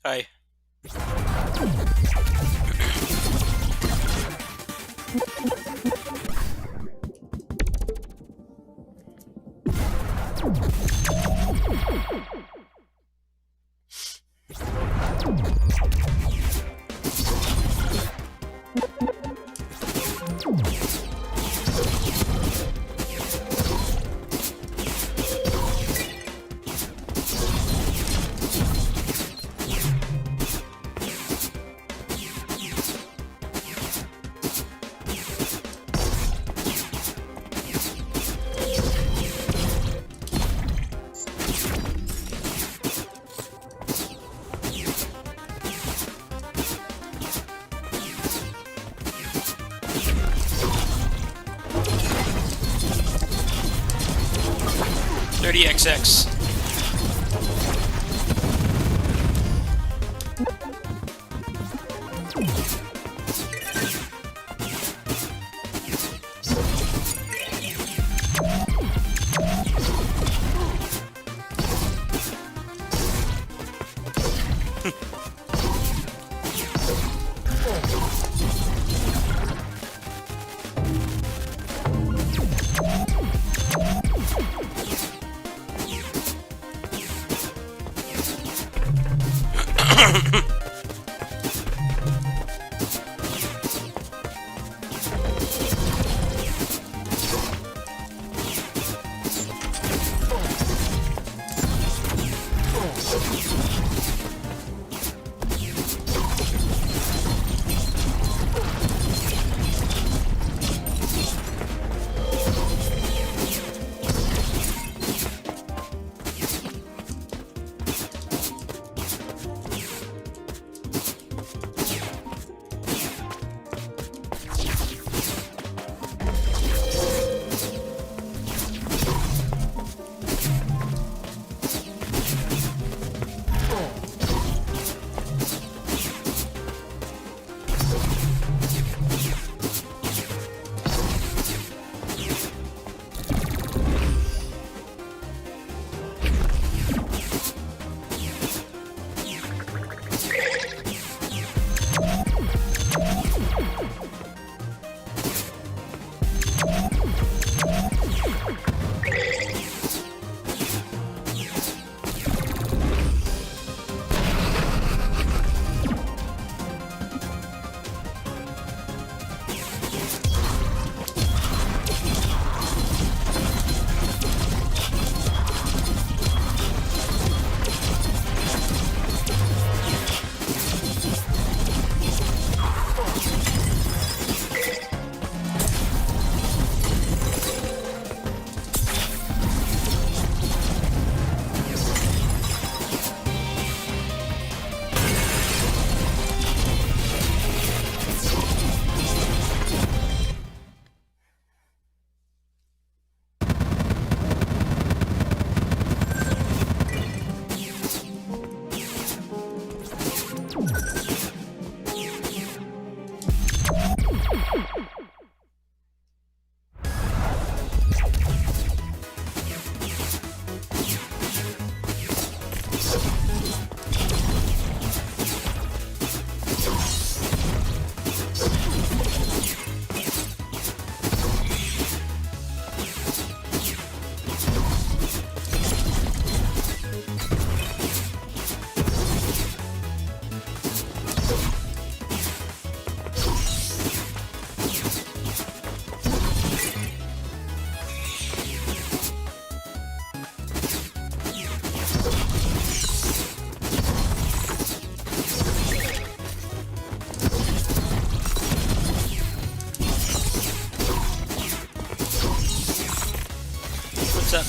Hi. XX.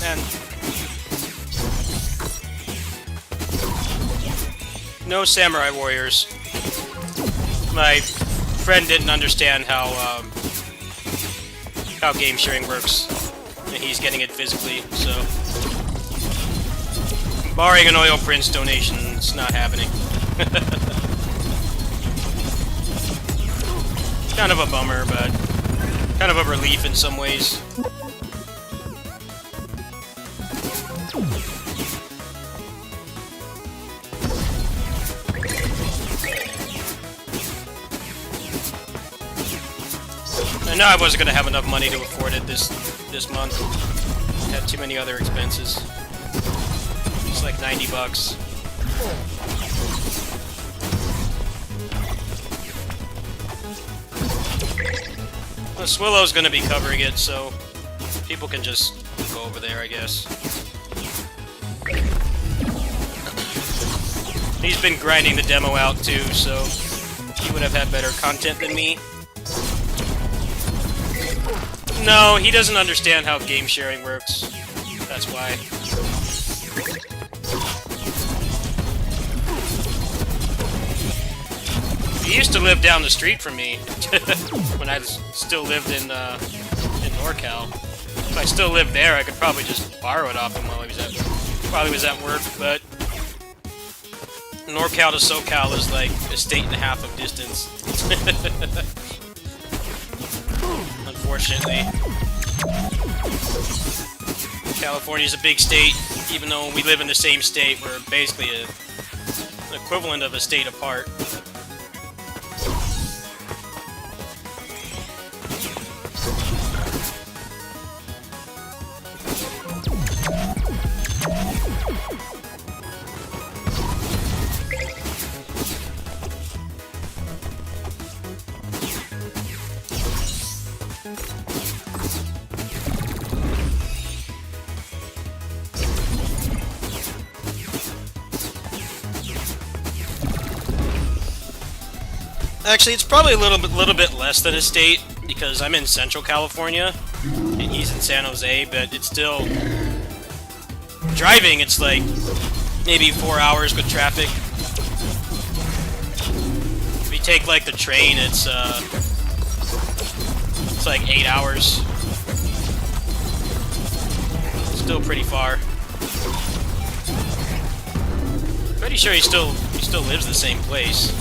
And no samurai warriors. My friend didn't understand how game sharing works, and he's getting it physically, so barring an Oil Prince donation, it's not happening. Kind of a bummer, but kind of a relief in some ways. I know I wasn't going to have enough money to afford it this month. Had too many other expenses. It's like 90 bucks. Well, Swillow's going to be covering it, so people can just go over there, I guess. He's been grinding the demo out too, so he would have had better content than me. No, he doesn't understand how game sharing works. That's why. He used to live down the street from me when I still lived in NorCal. If I still lived there, I could probably just borrow it off him while he was at work. But NorCal to SoCal is like a state and a half of distance. Unfortunately. California's a big state, even though we live in the same state, we're basically an equivalent of a state apart. Actually, it's probably a little bit less than a state, because I'm in Central California, and he's in San Jose, but it's still... Driving, it's like maybe 4 hours with traffic. If you take, like, the train, it's like 8 hours. Still pretty far. Pretty sure he still lives the same place.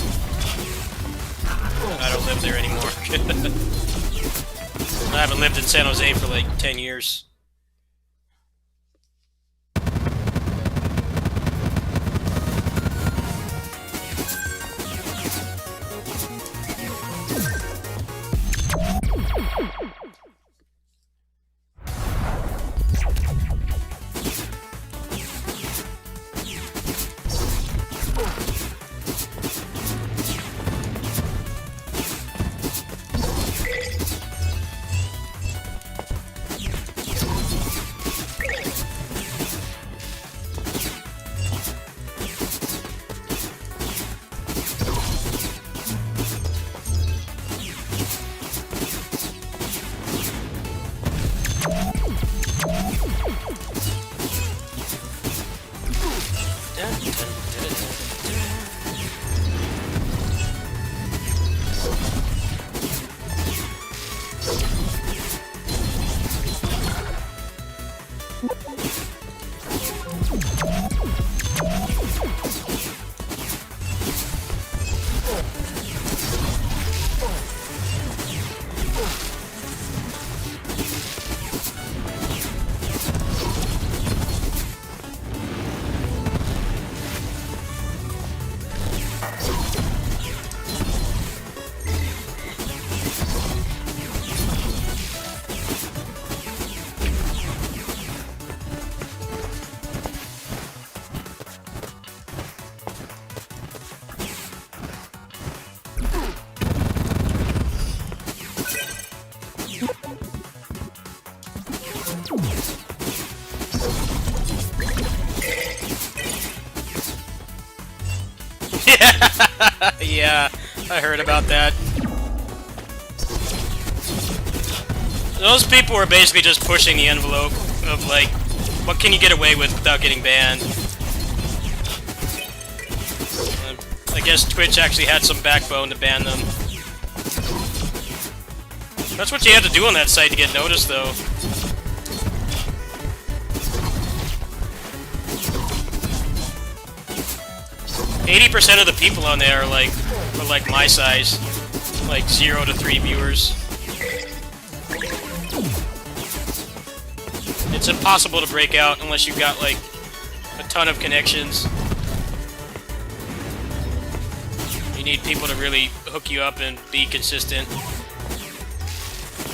I don't live there anymore. I haven't lived in San Jose for like 10 years. Yeah, I heard about that. Those people were basically just pushing the envelope of, like, what can you get away with without getting banned? I guess Twitch actually had some backbone to ban them. That's what you had to do on that site to get noticed, though. %80 of the people on there are like my size, like 0 to 3 viewers. It's impossible to break out unless you've got like a ton of connections. You need people to really hook you up and be consistent.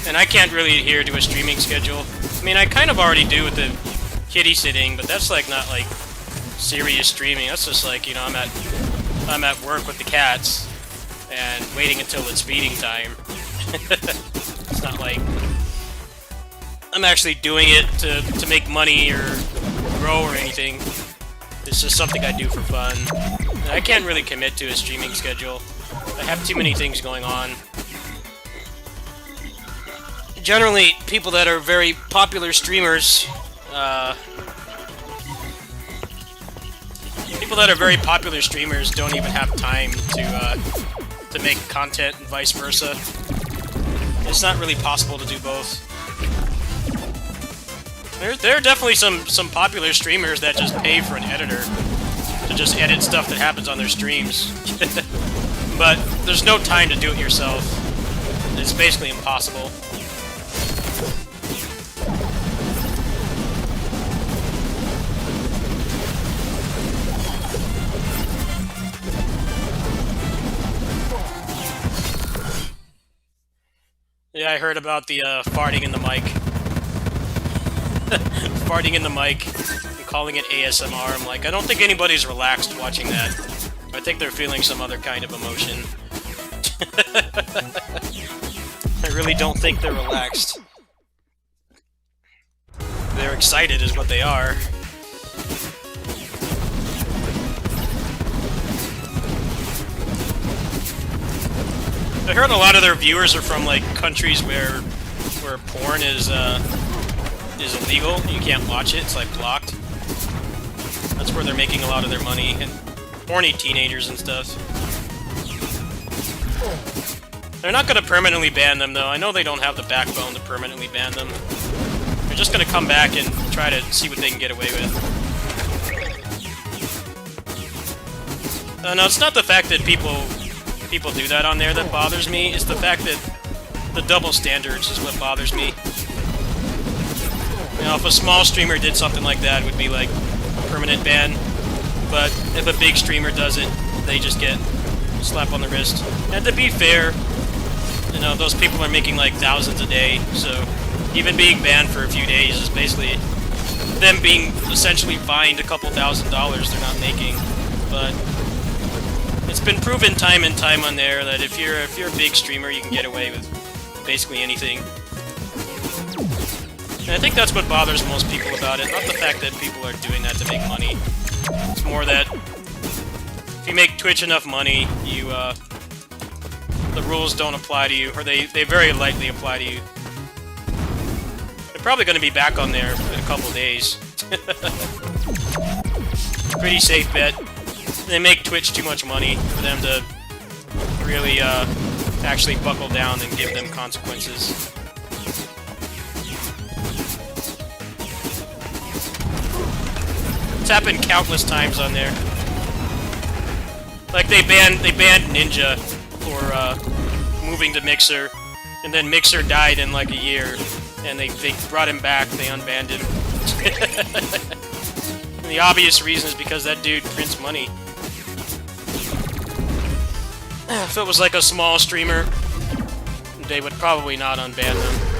And I can't really adhere to a streaming schedule. I mean, I kind of already do with the kitty sitting, but that's like not like serious streaming. That's just like, you know, I'm at work with the cats and waiting until it's feeding time. It's not like I'm actually doing it to make money or grow or anything. It's just something I do for fun. And I can't really commit to a streaming schedule. I have too many things going on. Generally, people that are very popular streamers, don't even have time to make content and vice versa. It's not really possible to do both. There are definitely some popular streamers that just pay for an editor to just edit stuff that happens on their streams. But there's no time to do it yourself. It's basically impossible. Yeah, I heard about the farting in the mic. Farting in the mic and calling it ASMR. I'm like, I don't think anybody's relaxed watching that. I think they're feeling some other kind of emotion. I really don't think they're relaxed. They're excited is what they are. I heard a lot of their viewers are from like countries where porn is illegal. You can't watch it. It's like blocked. That's where they're making a lot of their money, and horny teenagers and stuff. They're not going to permanently ban them, though. I know they don't have the backbone to permanently ban them. They're just going to come back and try to see what they can get away with. No, it's not the fact that people do that on there that bothers me. It's the fact that the double standards is what bothers me. You know, if a small streamer did something like that, it would be like a permanent ban. But if a big streamer does it, they just get a slap on the wrist. And to be fair, you know, those people are making like thousands a day, so even being banned for a few days is basically them being essentially fined a couple $1,000s they're not making. But it's been proven time and time on there that if you're a big streamer, you can get away with basically anything. And I think that's what bothers most people about it, not the fact that people are doing that to make money. It's more that if you make Twitch enough money, the rules don't apply to you, or they very lightly apply to you. They're probably going to be back on there in a couple days. Pretty safe bet. They make Twitch too much money for them to really actually buckle down and give them consequences. It's happened countless times on there. Like they banned Ninja for moving to Mixer, and then Mixer died in like a year, and they brought him back. They unbanned him. And the obvious reason is because that dude prints money. If it was like a small streamer, they would probably not unban them.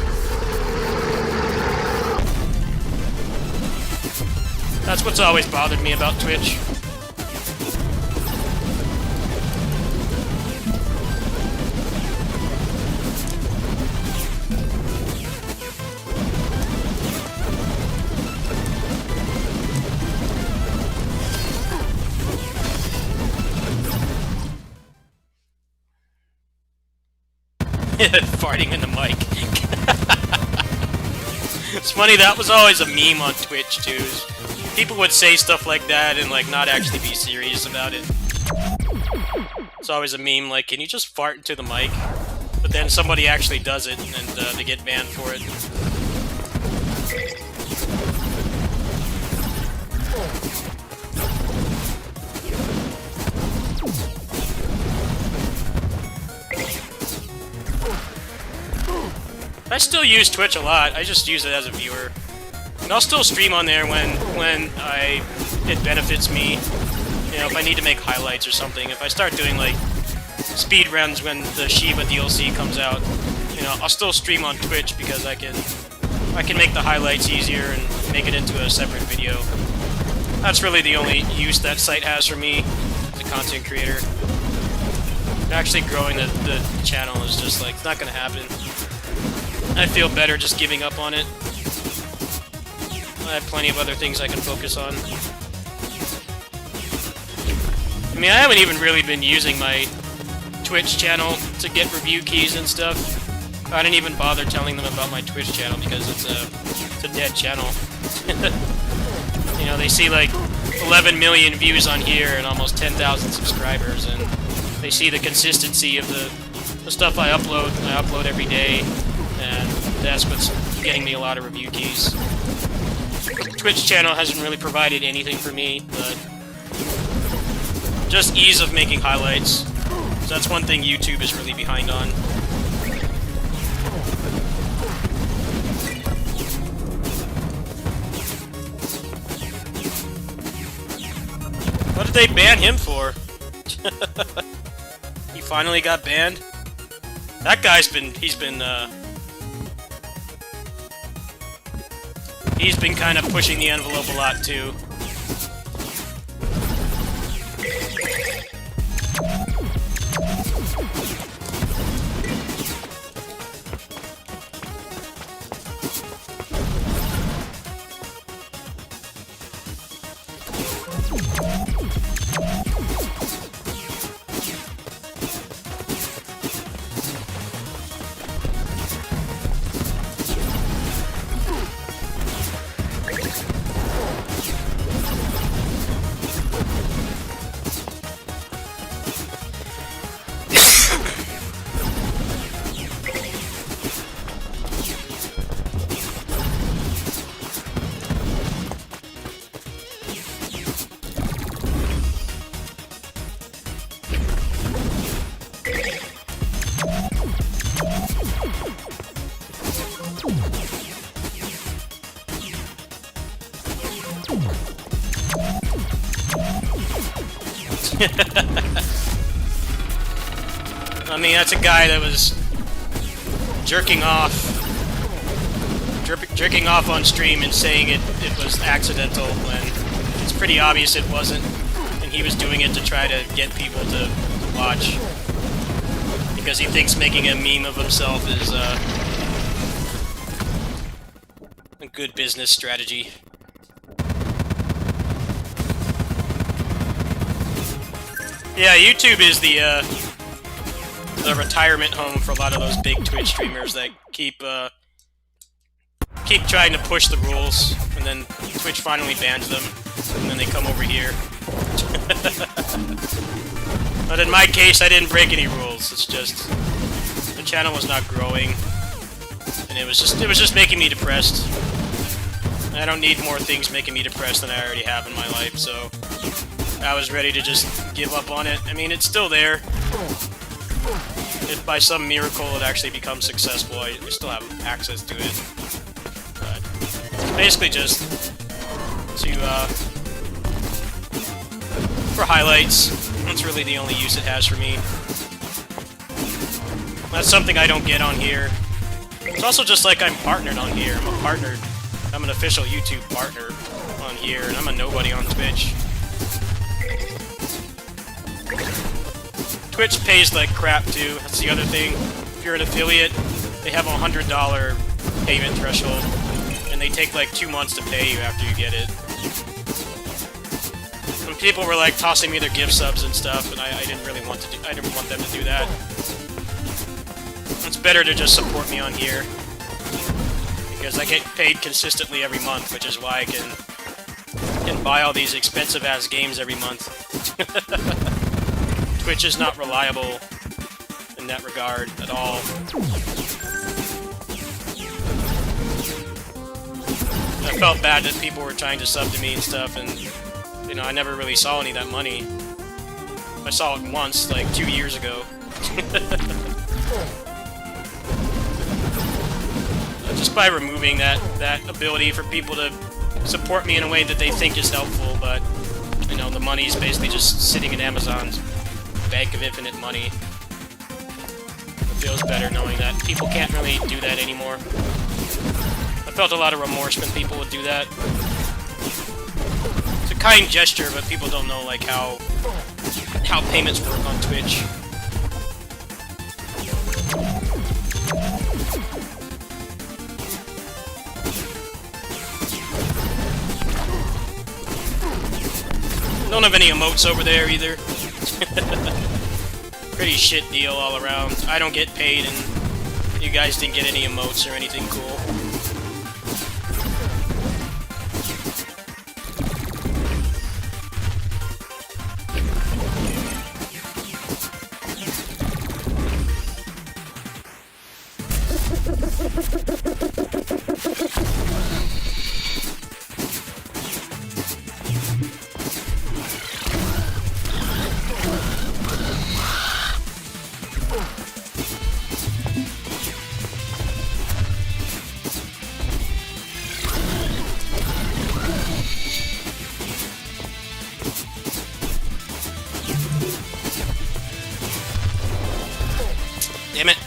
That's what's always bothered me about Twitch. Farting in the mic. It's funny, that was always a meme on Twitch, too. People would say stuff like that and, like, not actually be serious about it. It's always a meme, like, can you just fart into the mic? But then somebody actually does it, and they get banned for it. I still use Twitch a lot. I just use it as a viewer. And I'll still stream on there when it benefits me. You know, if I need to make highlights or something. If I start doing, like, speed runs when the Shiva DLC comes out, you know, I'll still stream on Twitch because I can make the highlights easier and make it into a separate video. That's really the only use that site has for me as a content creator. Actually growing the channel is just, like, it's not gonna happen. I feel better just giving up on it. I have plenty of other things I can focus on. I mean, I haven't even really been using my Twitch channel to get review keys and stuff. I didn't even bother telling them about my Twitch channel because it's a dead channel. You know, they see like 11 million views on here and almost 10,000 subscribers, and they see the consistency of the stuff I upload. I upload every day, and that's what's getting me a lot of review keys. Twitch channel hasn't really provided anything for me, but just ease of making highlights. So that's one thing YouTube is really behind on. What did they ban him for? He finally got banned? That guy's been, he's been kind of pushing the envelope a lot, too. I mean, that's a guy that was jerking off on stream and saying it was accidental when it's pretty obvious it wasn't, and he was doing it to try to get people to watch because he thinks making a meme of himself is a good business strategy. Yeah, YouTube is the retirement home for a lot of those big Twitch streamers that keep trying to push the rules, and then Twitch finally bans them, and then they come over here. But in my case, I didn't break any rules. It's just the channel was not growing, and it was just making me depressed. I don't need more things making me depressed than I already have in my life, so I was ready to just give up on it. I mean, it's still there. If by some miracle it actually becomes successful, I still have access to it. But it's basically just to, for highlights. That's really the only use it has for me. That's something I don't get on here. It's also just like I'm partnered on here. I'm a partnered. I'm an official YouTube partner on here, and I'm a nobody on Twitch. Twitch pays like crap too. That's the other thing. If you're an affiliate, they have a $100 payment threshold, and they take like 2 months to pay you after you get it. When people were like tossing me their gift subs and stuff, and I didn't really want to. I didn't want them to do that. It's better to just support me on here. because I get paid consistently every month, which is why I can buy all these expensive ass games every month. Twitch is not reliable in that regard at all. I felt bad that people were trying to sub to me and stuff, and you know, I never really saw any of that money. I saw it once, like 2 years ago. Just by removing that ability for people to support me in a way that they think is helpful, but you know, the money is basically just sitting in Amazon's bank of infinite money. It feels better knowing that people can't really do that anymore. I felt a lot of remorse when people would do that. It's a kind gesture, but people don't know like how payments work on Twitch. Don't have any emotes over there either. Pretty shit deal all around. I don't get paid, and you guys didn't get any emotes or anything cool. Damn it.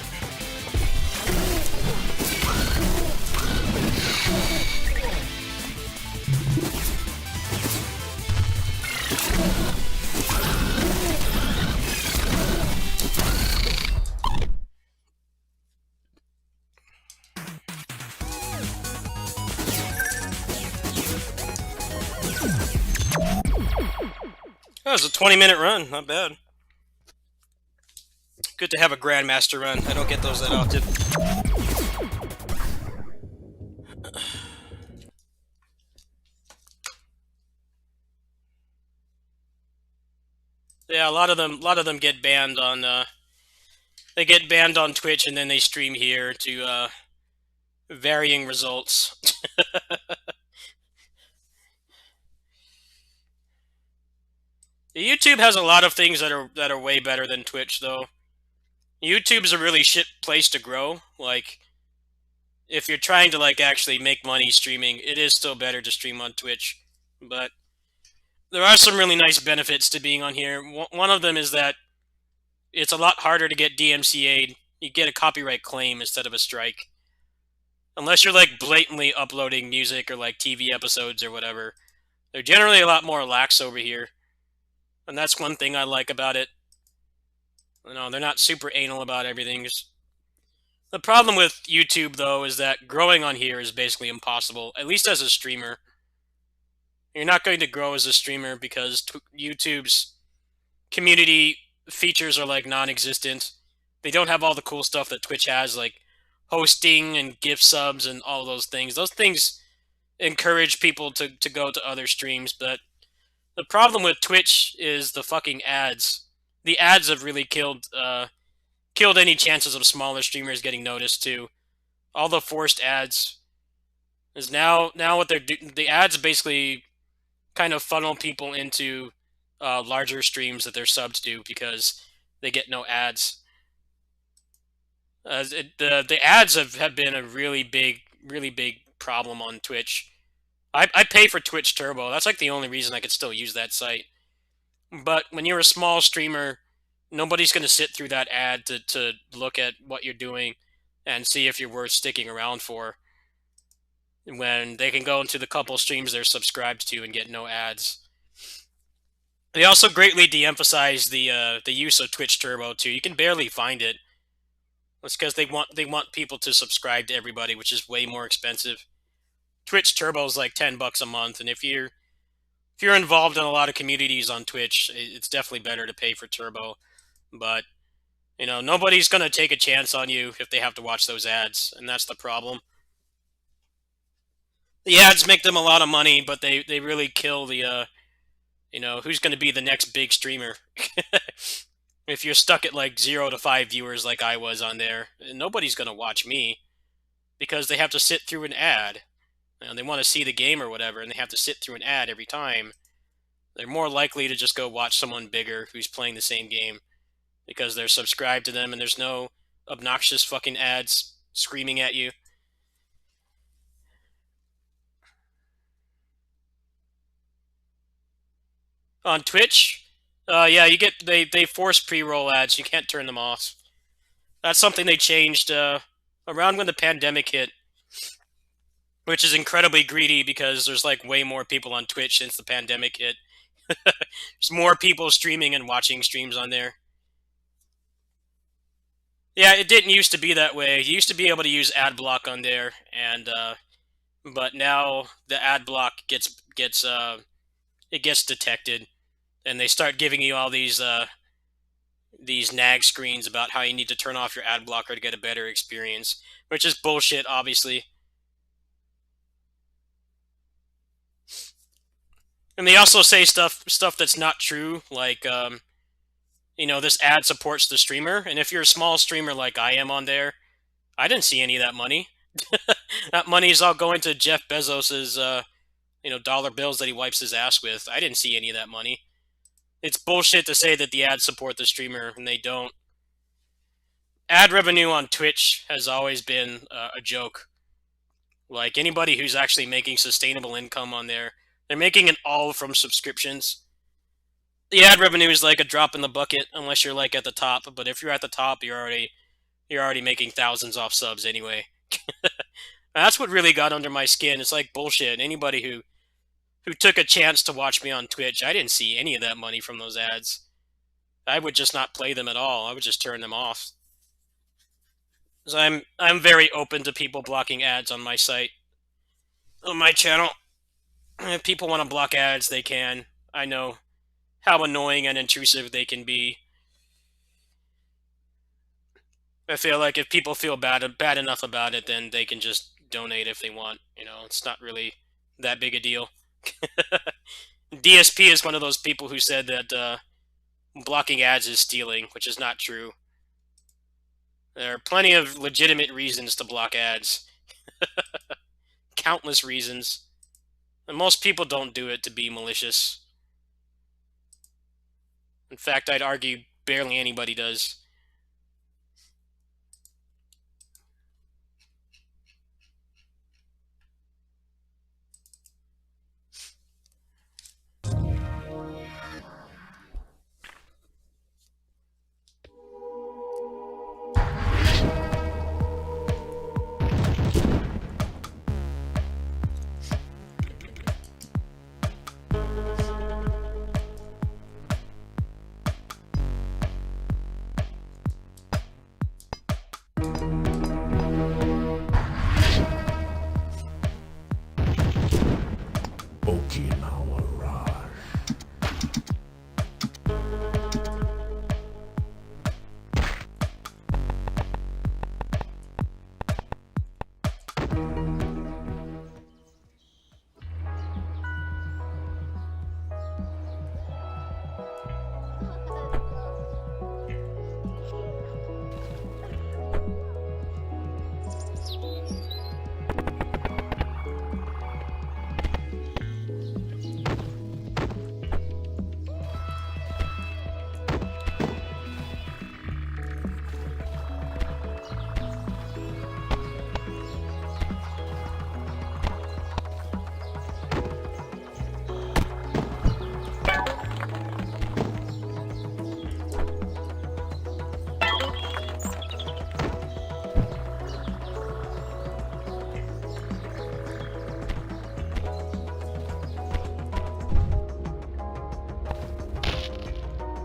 That was a 20-minute run, not bad. Good to have a Grandmaster run. I don't get those that often. Yeah, a lot of them get banned on. They get banned on Twitch and then they stream here to varying results. YouTube has a lot of things that are way better than Twitch, though. YouTube's a really shit place to grow. Like, if you're trying to like actually make money streaming, it is still better to stream on Twitch. But there are some really nice benefits to being on here. One of them is that it's a lot harder to get DMCA'd. You get a copyright claim instead of a strike. Unless you're like blatantly uploading music or like TV episodes or whatever. They're generally a lot more lax over here. And that's one thing I like about it. You know, they're not super anal about everything. The problem with YouTube, though, is that growing on here is basically impossible, at least as a streamer. You're not going to grow as a streamer because YouTube's community features are like non-existent. They don't have all the cool stuff that Twitch has, like hosting and gift subs and all those things. Those things encourage people to go to other streams, but the problem with Twitch is the fucking ads. The ads have really killed any chances of smaller streamers getting noticed too. All the forced ads is now what they're doing. The ads basically kind of funnel people into larger streams that they're subbed to because they get no ads. The ads have been a really big problem on Twitch. I pay for Twitch Turbo. That's like the only reason I could still use that site. But when you're a small streamer, nobody's going to sit through that ad to look at what you're doing and see if you're worth sticking around for, when they can go into the couple streams they're subscribed to and get no ads. They also greatly de-emphasize the use of Twitch Turbo too. You can barely find it. That's because they want people to subscribe to everybody, which is way more expensive. Twitch Turbo is like $10 a month, and if you're involved in a lot of communities on Twitch, it's definitely better to pay for Turbo. But you know, nobody's gonna take a chance on you if they have to watch those ads, and that's the problem. The ads make them a lot of money, but they really kill the who's going to be the next big streamer. If you're stuck at like 0 to 5 viewers like I was on there, nobody's going to watch me because they have to sit through an ad. They want to see the game or whatever, and they have to sit through an ad every time. They're more likely to just go watch someone bigger who's playing the same game because they're subscribed to them and there's no obnoxious fucking ads screaming at you. On Twitch, yeah, you get they force pre-roll ads. You can't turn them off. That's something they changed around when the pandemic hit, which is incredibly greedy because there's like way more people on Twitch since the pandemic hit. There's more people streaming and watching streams on there. Yeah, it didn't used to be that way. You used to be able to use ad block on there, and but now the ad block gets it gets detected, and they start giving you all these nag screens about how you need to turn off your ad blocker to get a better experience, which is bullshit, obviously. And they also say stuff that's not true, like this ad supports the streamer, and if you're a small streamer like I am on there, I didn't see any of that money. That money is all going to Jeff Bezos's dollar bills that he wipes his ass with. I didn't see any of that money. It's bullshit to say that the ads support the streamer, and they don't. Ad revenue on Twitch has always been a joke. Like, anybody who's actually making sustainable income on there, they're making it all from subscriptions. The ad revenue is like a drop in the bucket unless you're like at the top, but if you're at the top, you're already making thousands off subs anyway. That's what really got under my skin. It's like bullshit. Anybody who took a chance to watch me on Twitch, I didn't see any of that money from those ads. I would just not play them at all. I would just turn them off. So I'm very open to people blocking ads on my site. On my channel. If people want to block ads, they can. I know how annoying and intrusive they can be. I feel like if people feel bad enough about it, then they can just donate if they want. It's not really that big a deal. DSP is one of those people who said that blocking ads is stealing, which is not true. There are plenty of legitimate reasons to block ads. Countless reasons. And most people don't do it to be malicious. In fact, I'd argue barely anybody does.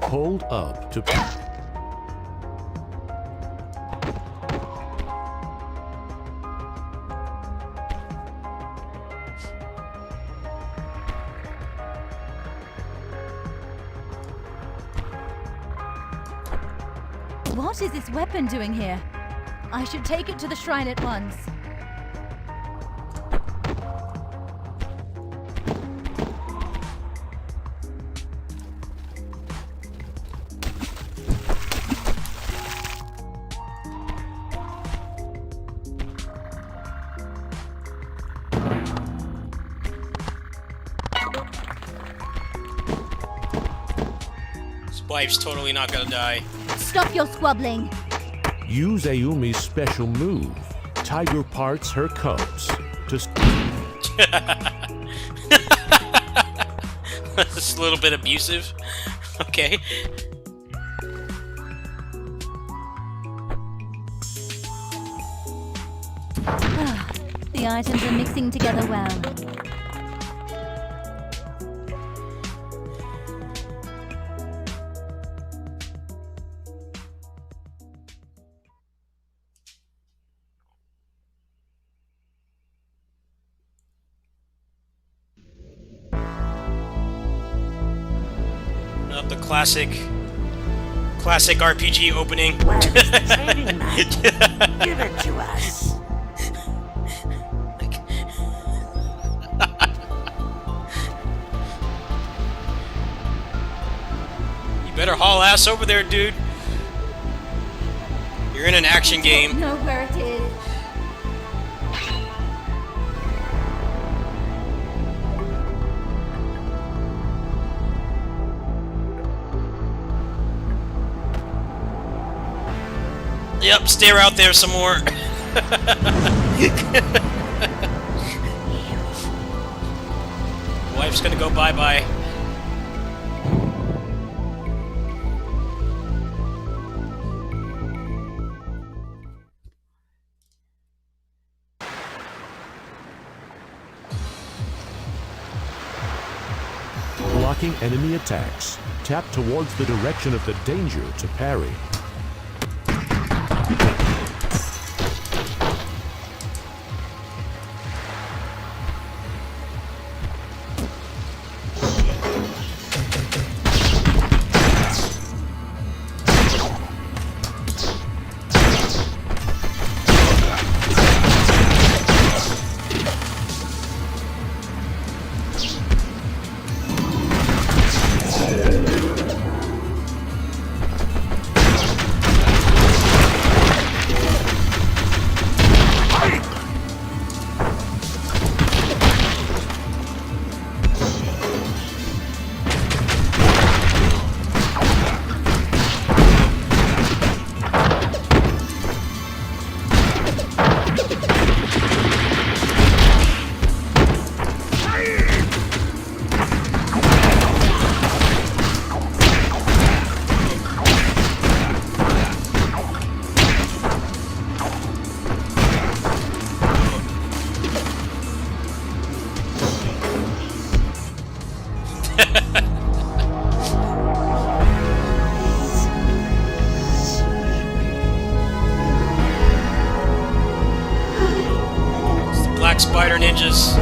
Hold up to... What is this weapon doing here? I should take it to the shrine at once. Wife's totally not gonna die. Stop your squabbling. Use Ayumi's special move. Tiger parts her cubs to It's a little bit abusive. Okay. The items are mixing together well. The classic RPG opening. Where is the trading knife? Give it to us. You better haul ass over there, dude. You're in an action game. Know where it is. Yep, stare out there some more. Wife's gonna go bye-bye. blocking enemy attacks. Tap towards the direction of the danger to parry. Black Spider Ninjas.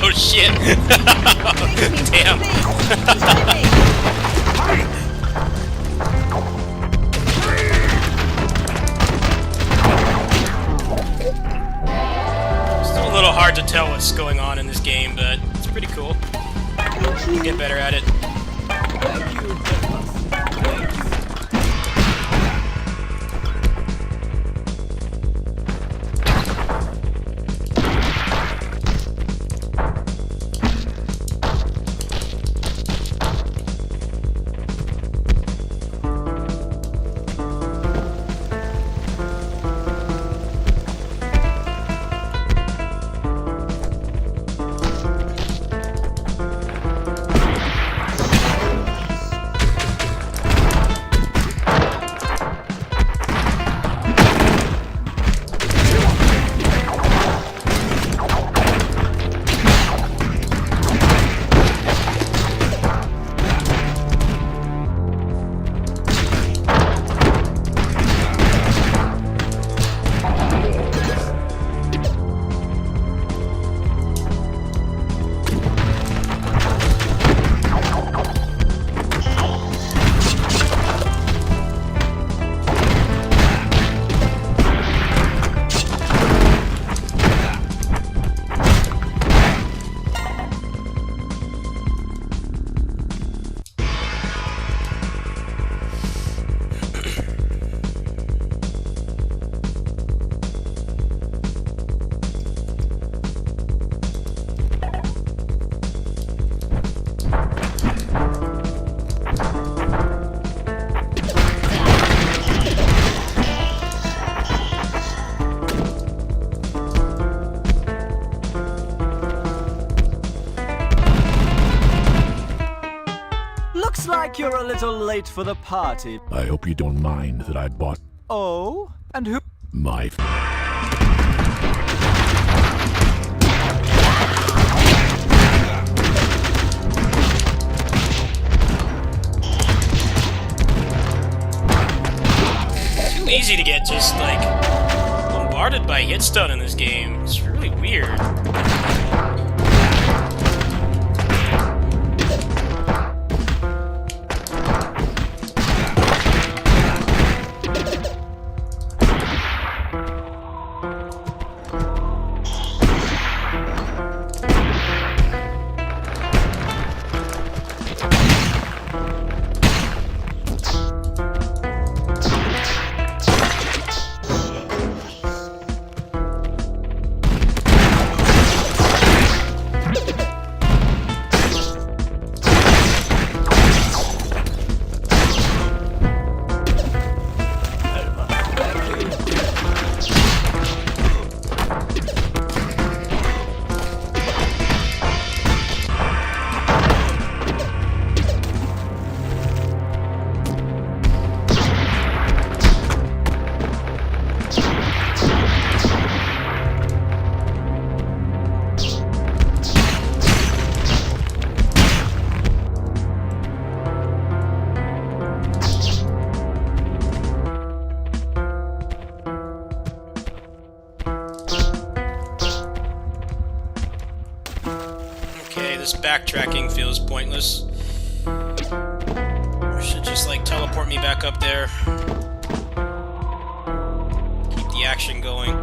Oh shit! Damn. Still a little hard to tell what's going on in this game, but it's pretty cool. Get better at it. Looks like you're a little late for the party. I hope you don't mind that I bought Oh? And who? my... Too easy to get just, like, bombarded by hitstun in this game. It's really weird. This backtracking feels pointless. I should just, like, teleport me back up there. Keep the action going.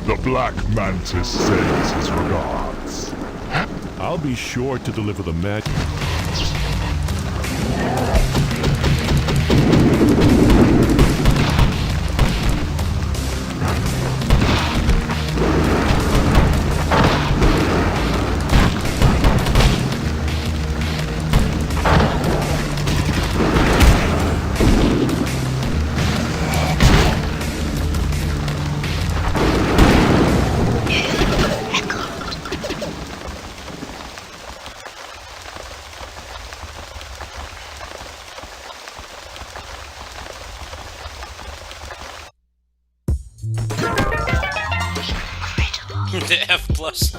The Black Mantis sends his regards. I'll be sure to deliver the magic. The F plus.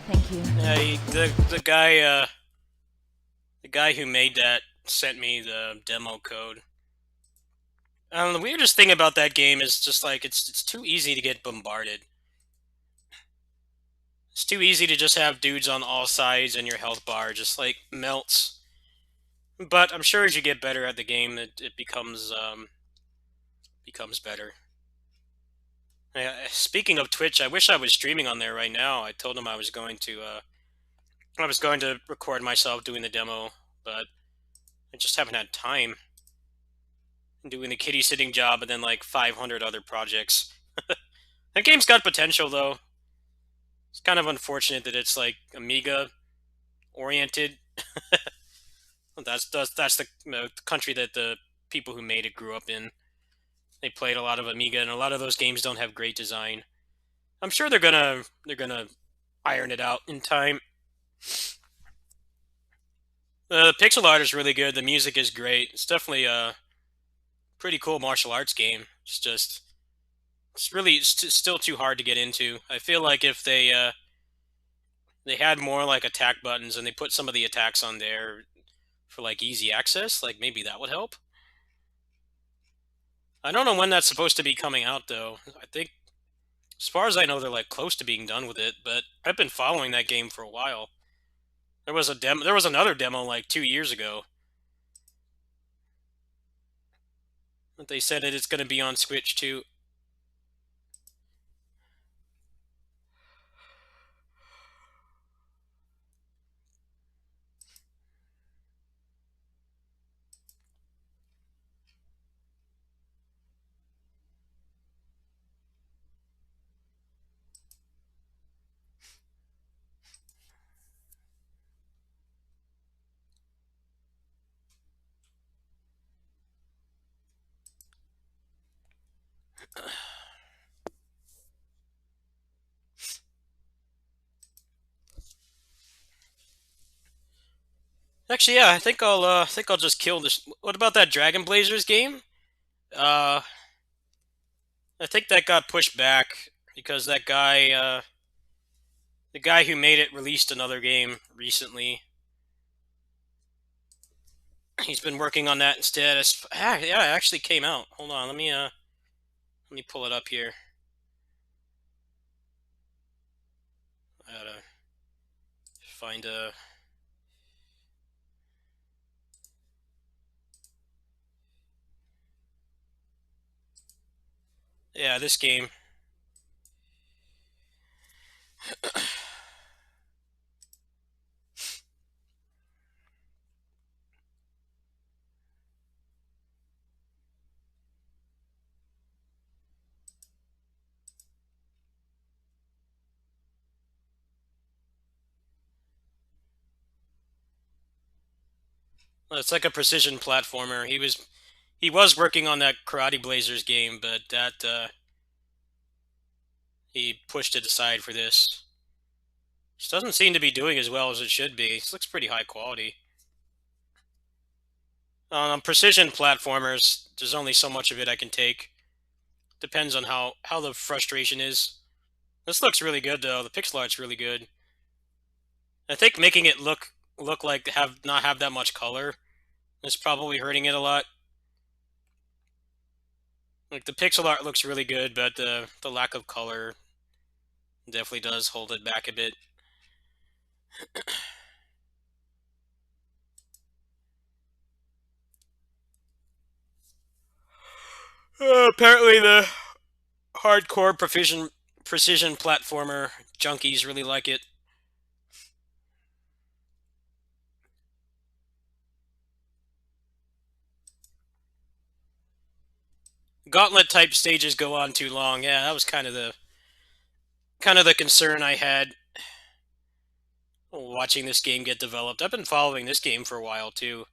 Thank you. Yeah, the guy who made that sent me the demo code. The weirdest thing about that game is just like it's too easy to get bombarded. It's too easy to just have dudes on all sides and your health bar just like melts. But I'm sure as you get better at the game, it becomes better. Speaking of Twitch, I wish I was streaming on there right now. I told him I was going to record myself doing the demo, but I just haven't had time. I'm doing the kitty sitting job and then like 500 other projects. That game's got potential though. It's kind of unfortunate that it's like Amiga oriented. that's the country that the people who made it grew up in. They played a lot of Amiga, and a lot of those games don't have great design. I'm sure they're gonna iron it out in time. The pixel art is really good. The music is great. It's definitely a pretty cool martial arts game. It's still too hard to get into. I feel like if they had more like attack buttons and they put some of the attacks on there for like easy access, like maybe that would help. I don't know when that's supposed to be coming out though. I think, as far as I know, they're like close to being done with it. But I've been following that game for a while. There was a demo. There was another demo like 2 years ago. But they said that it's going to be on Switch too. Actually, yeah, I think I'll just kill this. What about that Dragon Blazers game? Uh, I think that got pushed back because the guy who made it, released another game recently. He's been working on that instead. Yeah, it actually came out. Hold on, let me pull it up here. I gotta find a. Yeah, this game. It's like a precision platformer. He was working on that Karate Blazers game, but that he pushed it aside for this. Just doesn't seem to be doing as well as it should be. This looks pretty high quality. Precision platformers, there's only so much of it I can take. Depends on how the frustration is. This looks really good though. The pixel art's really good. I think making it look like not have that much color is probably hurting it a lot. Like the pixel art looks really good, but the lack of color definitely does hold it back a bit. Apparently the hardcore precision platformer junkies really like it. Gauntlet type stages go on too long. Yeah, that was kind of the concern I had watching this game get developed. I've been following this game for a while too.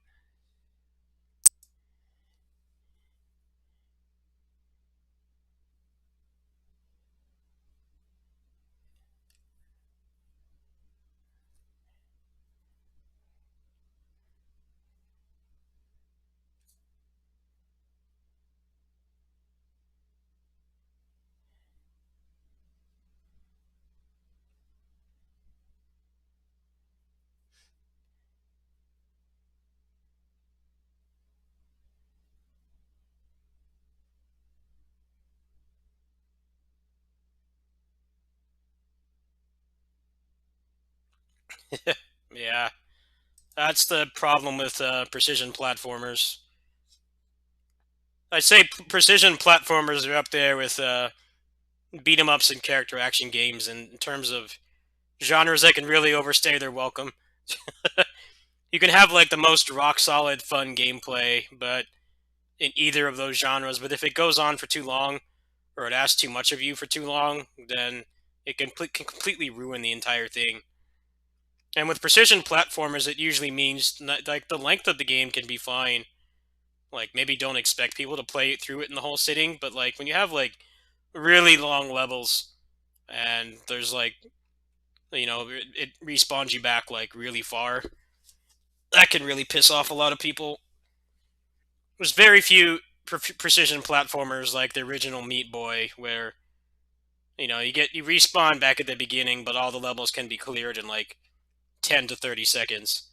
Yeah, that's the problem with precision platformers. I'd say precision platformers are up there with beat 'em ups and character action games in terms of genres that can really overstay their welcome. You can have like the most rock solid fun gameplay, but in either of those genres. But if it goes on for too long, or it asks too much of you for too long, then it can completely ruin the entire thing. And with precision platformers, it usually means like the length of the game can be fine. Like maybe don't expect people to play through it in the whole sitting, but like when you have like really long levels and there's like it respawns you back like really far, that can really piss off a lot of people. There's very few precision platformers like the original Meat Boy where you respawn back at the beginning, but all the levels can be cleared in like 10 to 30 seconds.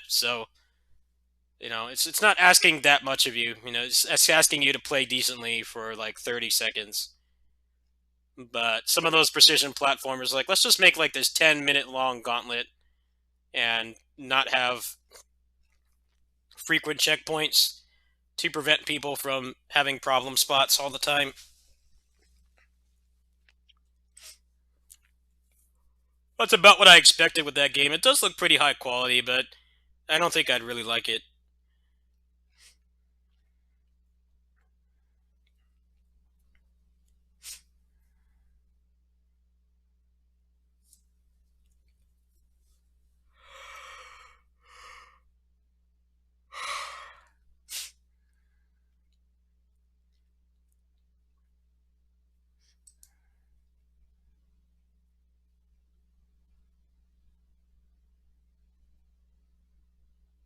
So it's not asking that much of you. It's asking you to play decently for like 30 seconds. But some of those precision platformers, like let's just make like this 10-minute long gauntlet and not have frequent checkpoints to prevent people from having problem spots all the time. That's about what I expected with that game. It does look pretty high quality, but I don't think I'd really like it.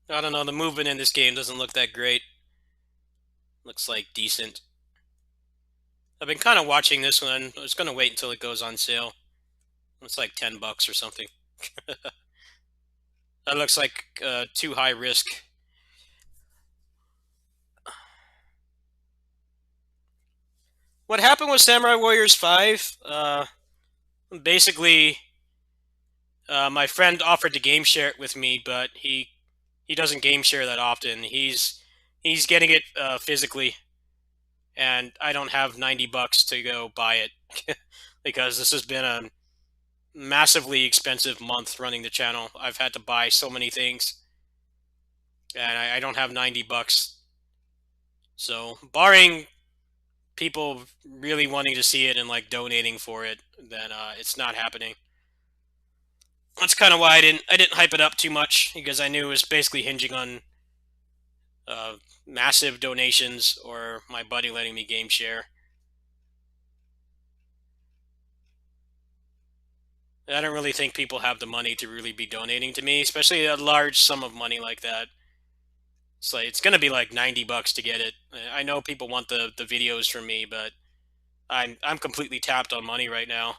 I don't know, the movement in this game doesn't look that great. Looks like decent. I've been kind of watching this one. I was going to wait until it goes on sale. It's like $10 or something. That looks like too high risk. What happened with Samurai Warriors 5? Basically, my friend offered to game share it with me, but he doesn't game share that often. He's getting it physically, and I don't have $90 to go buy it because this has been a massively expensive month running the channel. I've had to buy so many things, and I don't have $90. So, barring people really wanting to see it and like donating for it, then it's not happening. That's kind of why I didn't hype it up too much because I knew it was basically hinging on uh, massive donations or my buddy letting me game share. I don't really think people have the money to really be donating to me, especially a large sum of money like that. It's like it's gonna be like $90 to get it. I know people want the videos from me, but I'm completely tapped on money right now.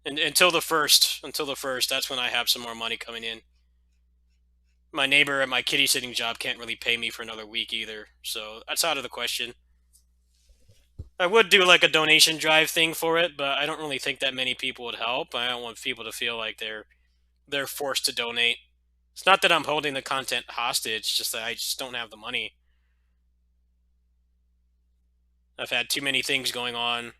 And until the first, that's when I have some more money coming in. My neighbor at my kitty sitting job can't really pay me for another week either, so that's out of the question. I would do like a donation drive thing for it, but I don't really think that many people would help. I don't want people to feel like they're forced to donate. It's not that I'm holding the content hostage, it's just that I just don't have the money. I've had too many things going on.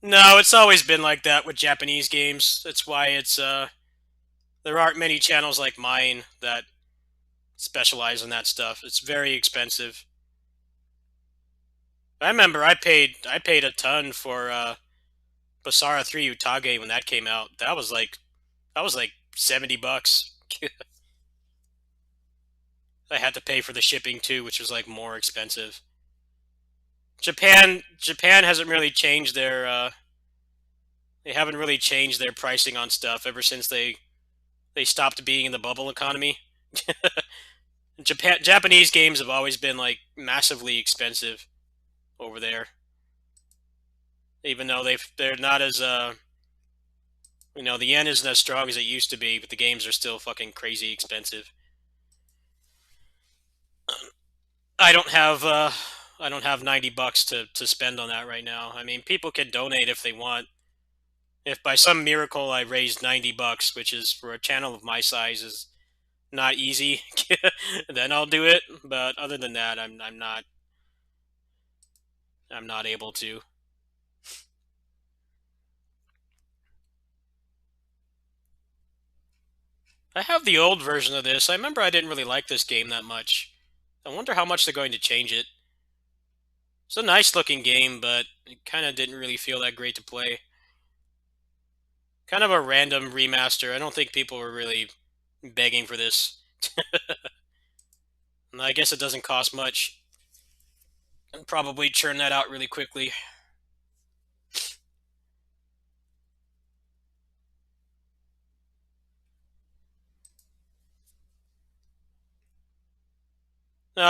No, it's always been like that with Japanese games. That's why there aren't many channels like mine that specialize in that stuff. It's very expensive. I remember I paid a ton for Basara 3 Utage when that came out. That was like $70. I had to pay for the shipping too, which was like more expensive. Japan hasn't really changed their they haven't really changed their pricing on stuff ever since they stopped being in the bubble economy. Japanese games have always been like massively expensive over there, even though they're not as the yen isn't as strong as it used to be, but the games are still fucking crazy expensive. I don't have $90 to spend on that right now. I mean, people can donate if they want. If by some miracle I raised $90, which is for a channel of my size is not easy, then I'll do it. But other than that, I'm not able to. I have the old version of this. I remember I didn't really like this game that much. I wonder how much they're going to change it. It's a nice looking game, but it kind of didn't really feel that great to play. Kind of a random remaster. I don't think people were really begging for this. And I guess it doesn't cost much. And probably churn that out really quickly.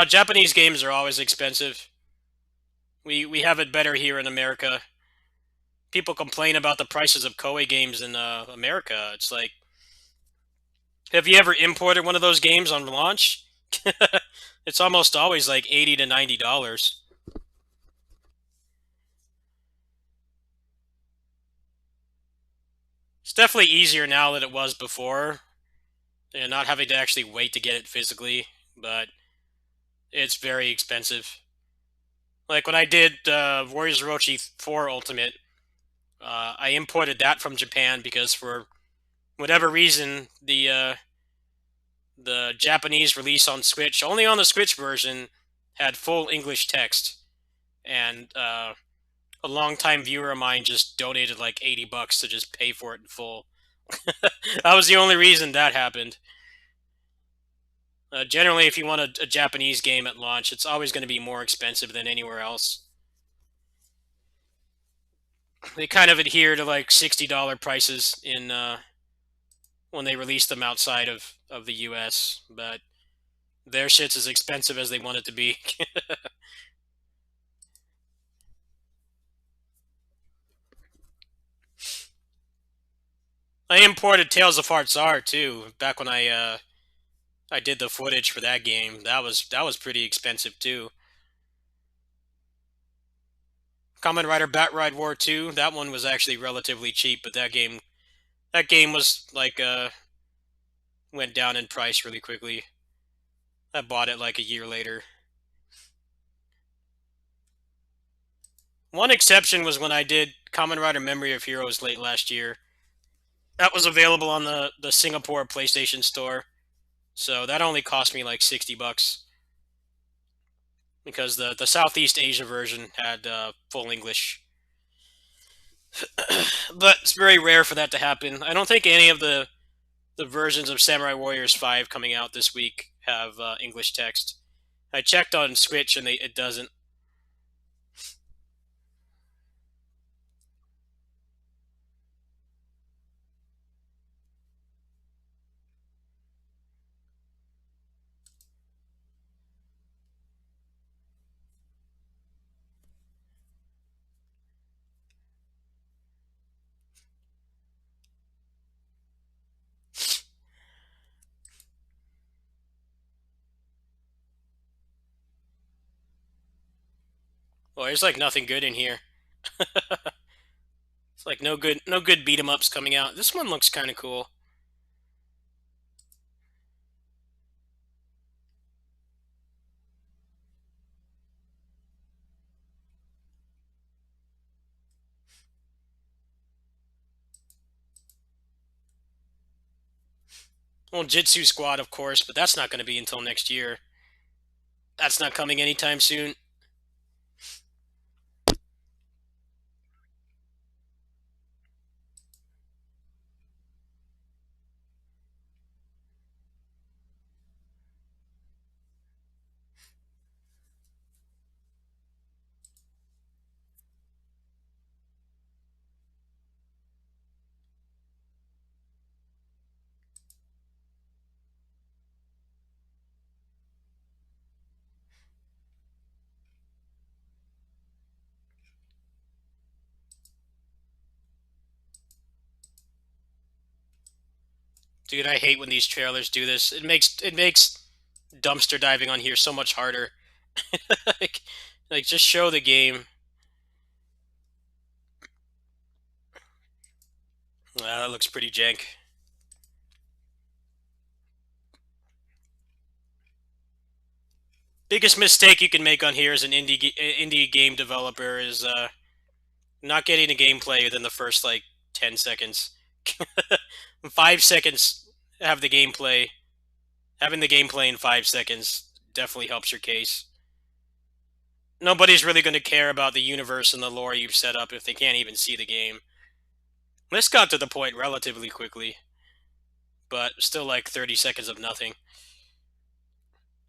Japanese games are always expensive. We have it better here in America. People complain about the prices of Koei games in America. It's like, have you ever imported one of those games on launch? It's almost always like $80 to $90. It's definitely easier now than it was before, and not having to actually wait to get it physically, but it's very expensive. Like when I did Warriors of Orochi 4 Ultimate, I imported that from Japan because for whatever reason, the Japanese release on Switch, only on the Switch version, had full English text, and a longtime viewer of mine just donated like $80 to just pay for it in full. That was the only reason that happened. Generally, if you want a Japanese game at launch, it's always going to be more expensive than anywhere else. They kind of adhere to like $60 prices in when they release them outside of the US, but their shit's as expensive as they want it to be. I imported Tales of Hearts R too, back when I did the footage for that game. That was pretty expensive too. Kamen Rider Batride War 2, that one was actually relatively cheap, but that game was like went down in price really quickly. I bought it like a year later. One exception was when I did Kamen Rider Memory of Heroes late last year. That was available on the Singapore PlayStation Store, so that only cost me like $60 because the Southeast Asia version had full English. But it's very rare for that to happen. I don't think any of the versions of Samurai Warriors 5 coming out this week have English text. I checked on Switch and it doesn't. Well, there's like nothing good in here. It's like no good beat 'em ups coming out. This one looks kind of cool. Well, Jitsu Squad, of course, but that's not going to be until next year. That's not coming anytime soon. Dude, I hate when these trailers do this. It makes dumpster diving on here so much harder. like, like just show the game. Wow, that looks pretty jank. Biggest mistake you can make on here as an indie game developer is not getting the gameplay within the first like 10 seconds. 5 seconds have the gameplay. Having the gameplay in 5 seconds definitely helps your case. Nobody's really going to care about the universe and the lore you've set up if they can't even see the game. This got to the point relatively quickly, but still like 30 seconds of nothing.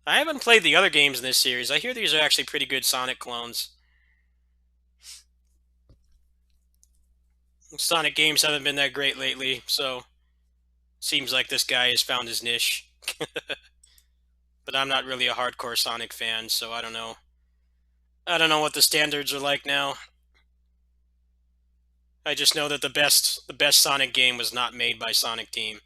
I haven't played the other games in this series. I hear these are actually pretty good Sonic clones. Sonic games haven't been that great lately, so seems like this guy has found his niche. But I'm not really a hardcore Sonic fan, so I don't know. I don't know what the standards are like now. I just know that the best Sonic game was not made by Sonic Team.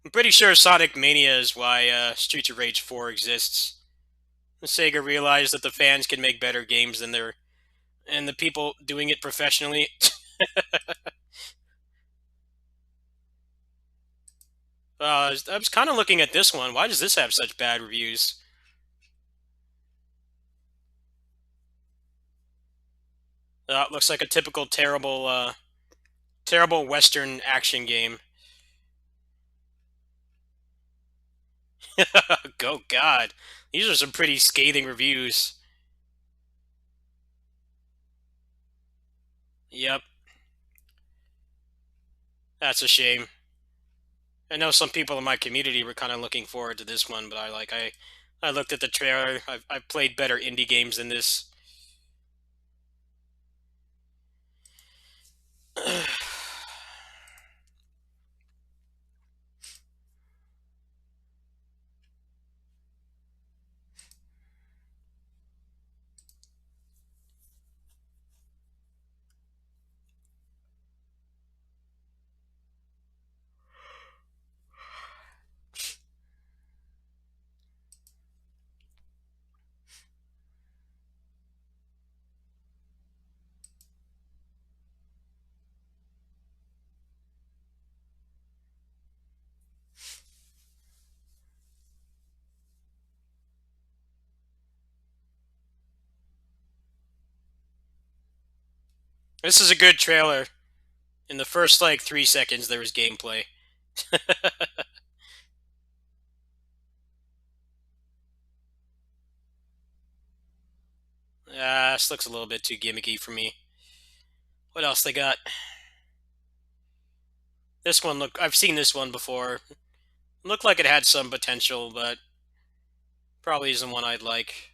I'm pretty sure Sonic Mania is why Streets of Rage 4 exists. Sega realized that the fans can make better games than the people doing it professionally. I was kind of looking at this one. Why does this have such bad reviews? It looks like a typical terrible Western action game. Oh God, these are some pretty scathing reviews. Yep, that's a shame. I know some people in my community were kind of looking forward to this one, but I looked at the trailer. I've played better indie games than this. This is a good trailer. In the first like 3 seconds, there was gameplay. This looks a little bit too gimmicky for me. What else they got? This one I've seen this one before. Looked like it had some potential, but probably isn't one I'd like.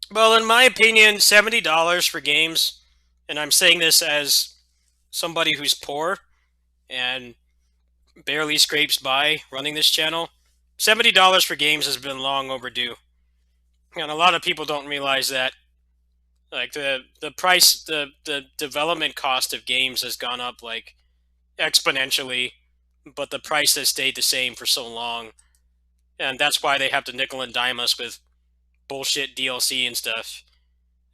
Well, in my opinion, $70 for games, and I'm saying this as somebody who's poor and barely scrapes by running this channel. $70 for games has been long overdue. And a lot of people don't realize that Like the price, the development cost of games has gone up like exponentially, but the price has stayed the same for so long, and that's why they have to nickel and dime us with bullshit DLC and stuff.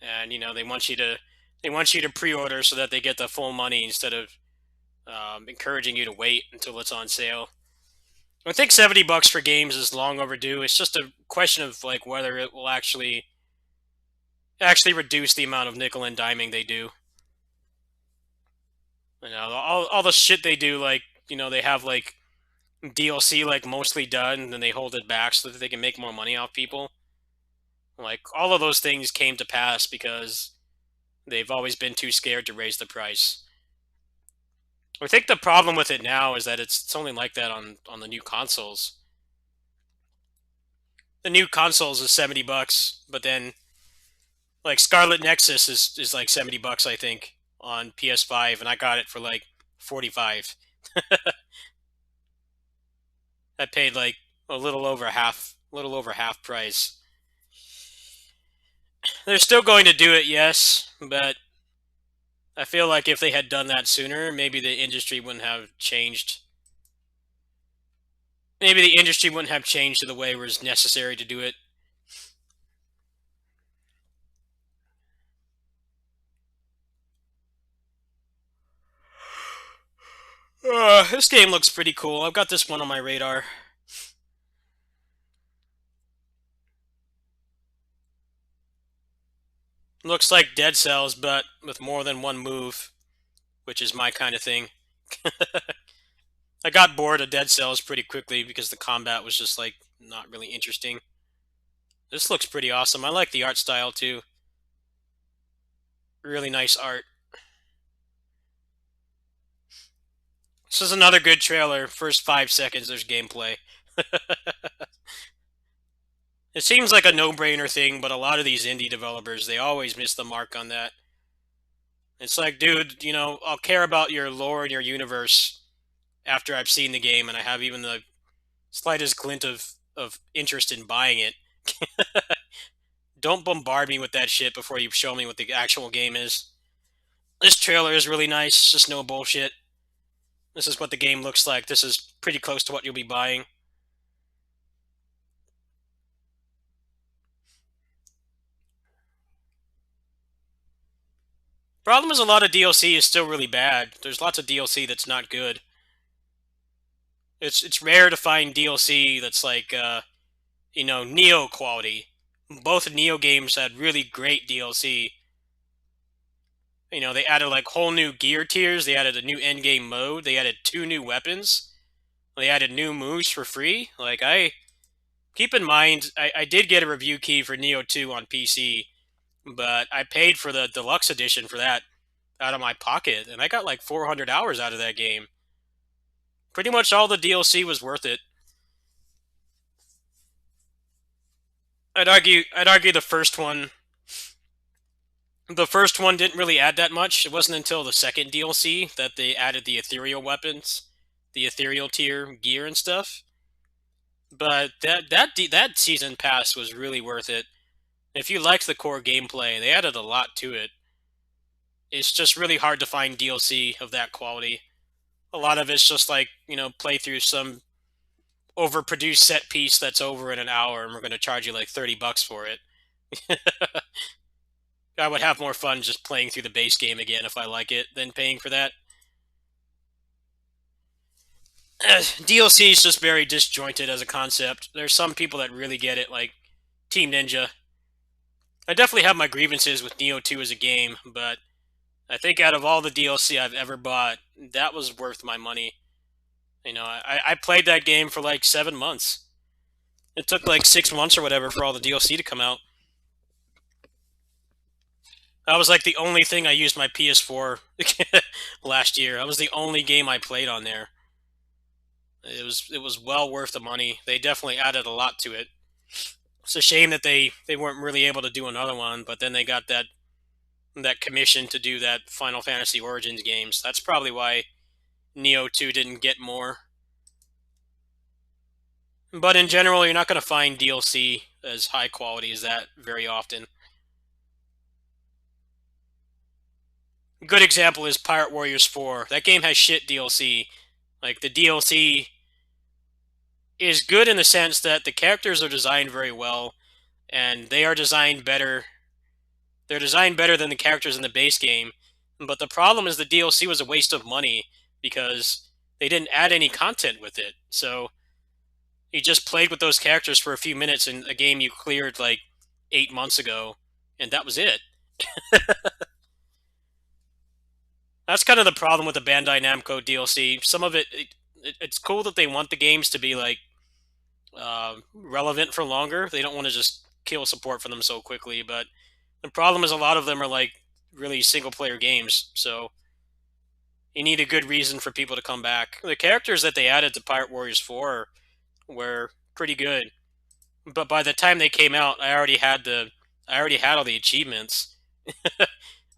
And they want you to pre-order so that they get the full money instead of encouraging you to wait until it's on sale. I think $70 for games is long overdue. It's just a question of like whether it will actually reduce the amount of nickel and diming they do. All the shit they do, like they have like DLC like mostly done, and then they hold it back so that they can make more money off people. Like all of those things came to pass because they've always been too scared to raise the price. I think the problem with it now is that it's only like that on the new consoles. The new consoles is $70, but then like Scarlet Nexus is like $70, I think, on PS5, and I got it for like 45. I paid like a little over half price. They're still going to do it, yes, but I feel like if they had done that sooner, maybe the industry wouldn't have changed. Maybe the industry wouldn't have changed to the way it was necessary to do it. This game looks pretty cool. I've got this one on my radar. Looks like Dead Cells, but with more than one move, which is my kind of thing. I got bored of Dead Cells pretty quickly because the combat was just like not really interesting. This looks pretty awesome. I like the art style too. Really nice art. This is another good trailer. First 5 seconds, there's gameplay. It seems like a no-brainer thing, but a lot of these indie developers, they always miss the mark on that. It's like, dude, I'll care about your lore and your universe after I've seen the game and I have even the slightest glint of interest in buying it. Don't bombard me with that shit before you show me what the actual game is. This trailer is really nice, just no bullshit. This is what the game looks like. This is pretty close to what you'll be buying. Problem is a lot of DLC is still really bad. There's lots of DLC that's not good. It's rare to find DLC that's like Neo quality. Both Neo games had really great DLC. They added like whole new gear tiers, they added a new endgame mode, they added 2 new weapons, they added new moves for free. Like keep in mind, I did get a review key for Neo 2 on PC, but I paid for the deluxe edition for that out of my pocket, and I got like 400 hours out of that game. Pretty much all the DLC was worth it. I'd argue the first one didn't really add that much. It wasn't until the second DLC that they added the ethereal weapons, the ethereal tier gear and stuff. But that season pass was really worth it. If you liked the core gameplay, they added a lot to it. It's just really hard to find DLC of that quality. A lot of it's just like, play through some overproduced set piece that's over in an hour and we're going to charge you like $30 for it. I would have more fun just playing through the base game again if I like it than paying for that. DLC is just very disjointed as a concept. There's some people that really get it, like Team Ninja. I definitely have my grievances with Neo 2 as a game, but I think out of all the DLC I've ever bought, that was worth my money. I played that game for like 7 months. It took like 6 months or whatever for all the DLC to come out. That was like the only thing I used my PS4 last year. That was the only game I played on there. It was well worth the money. They definitely added a lot to it. It's a shame that they weren't really able to do another one, but then they got that commission to do that Final Fantasy Origins games. That's probably why Neo 2 didn't get more. But in general, you're not going to find DLC as high quality as that very often. A good example is Pirate Warriors 4. That game has shit DLC. Like, the DLC is good in the sense that the characters are designed very well, and they are designed better. They're designed better than the characters in the base game. But the problem is the DLC was a waste of money because they didn't add any content with it. So you just played with those characters for a few minutes in a game you cleared like 8 months ago, and that was it. That's kind of the problem with the Bandai Namco DLC. Some of it's cool that they want the games to be like relevant for longer. They don't want to just kill support for them so quickly, but the problem is a lot of them are like really single player games, so you need a good reason for people to come back. The characters that they added to Pirate Warriors 4 were pretty good, but by the time they came out, I already had all the achievements.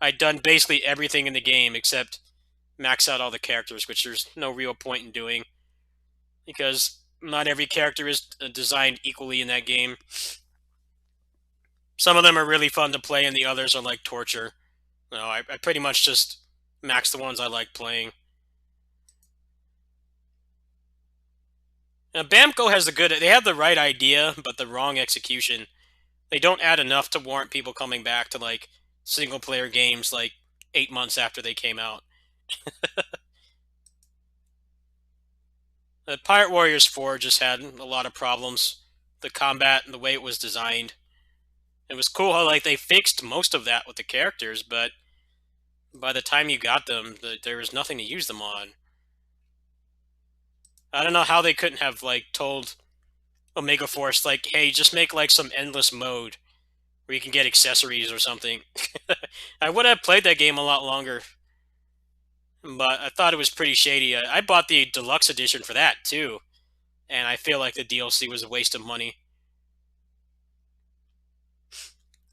I'd done basically everything in the game except max out all the characters, which there's no real point in doing because not every character is designed equally in that game. Some of them are really fun to play, and the others are like torture. No, I pretty much just max the ones I like playing. Now, Bamco has they have the right idea, but the wrong execution. They don't add enough to warrant people coming back to like single player games like 8 months after they came out. The Pirate Warriors 4 just had a lot of problems. The combat and the way it was designed. It was cool how like they fixed most of that with the characters, but by the time you got them, there was nothing to use them on. I don't know how they couldn't have like told Omega Force like, hey, just make like some endless mode where you can get accessories or something. I would have played that game a lot longer, but I thought it was pretty shady. I bought the deluxe edition for that too, and I feel like the DLC was a waste of money.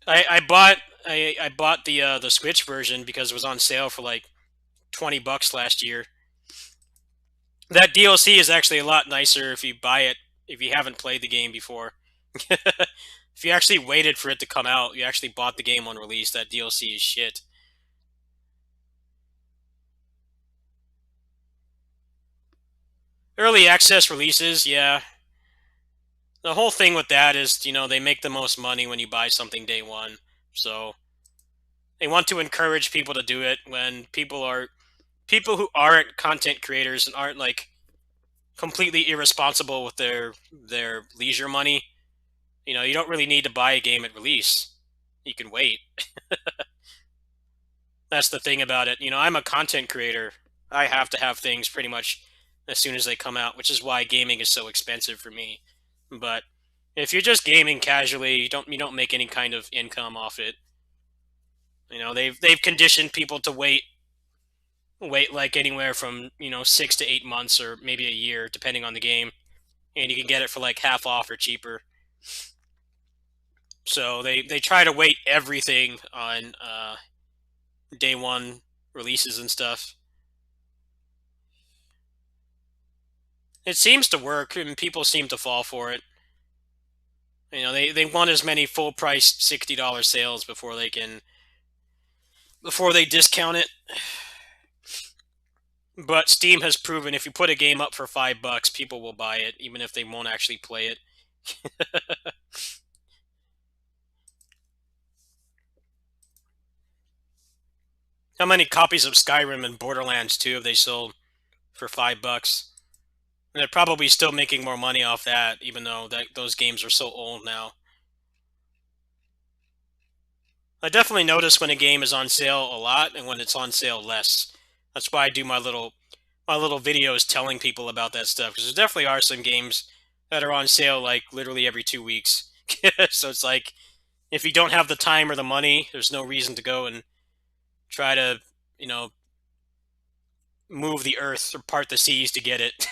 I bought the Switch version because it was on sale for like $20 last year. That DLC is actually a lot nicer if you buy it if you haven't played the game before. If you actually waited for it to come out, you actually bought the game on release, that DLC is shit. Early access releases, yeah. The whole thing with that is, you know, they make the most money when you buy something day one. So they want to encourage people to do it when people who aren't content creators and aren't like completely irresponsible with their leisure money. You know, you don't really need to buy a game at release. You can wait. That's the thing about it. You know, I'm a content creator. I have to have things pretty much as soon as they come out, which is why gaming is so expensive for me. But if you're just gaming casually, you don't make any kind of income off it. You know, they've conditioned people to wait like anywhere from, you know, 6 to 8 months or maybe a year, depending on the game, and you can get it for like half off or cheaper. So they try to weight everything on day one releases and stuff. It seems to work, and people seem to fall for it. You know, they want as many full price $60 sales before they discount it. But Steam has proven if you put a game up for $5, people will buy it, even if they won't actually play it. How many copies of Skyrim and Borderlands 2 have they sold for $5? And they're probably still making more money off that, even though those games are so old now. I definitely notice when a game is on sale a lot and when it's on sale less. That's why I do my little videos telling people about that stuff, because there definitely are some games that are on sale like literally every 2 weeks. So it's like, if you don't have the time or the money, there's no reason to go and try to, you know, move the earth or part the seas to get it.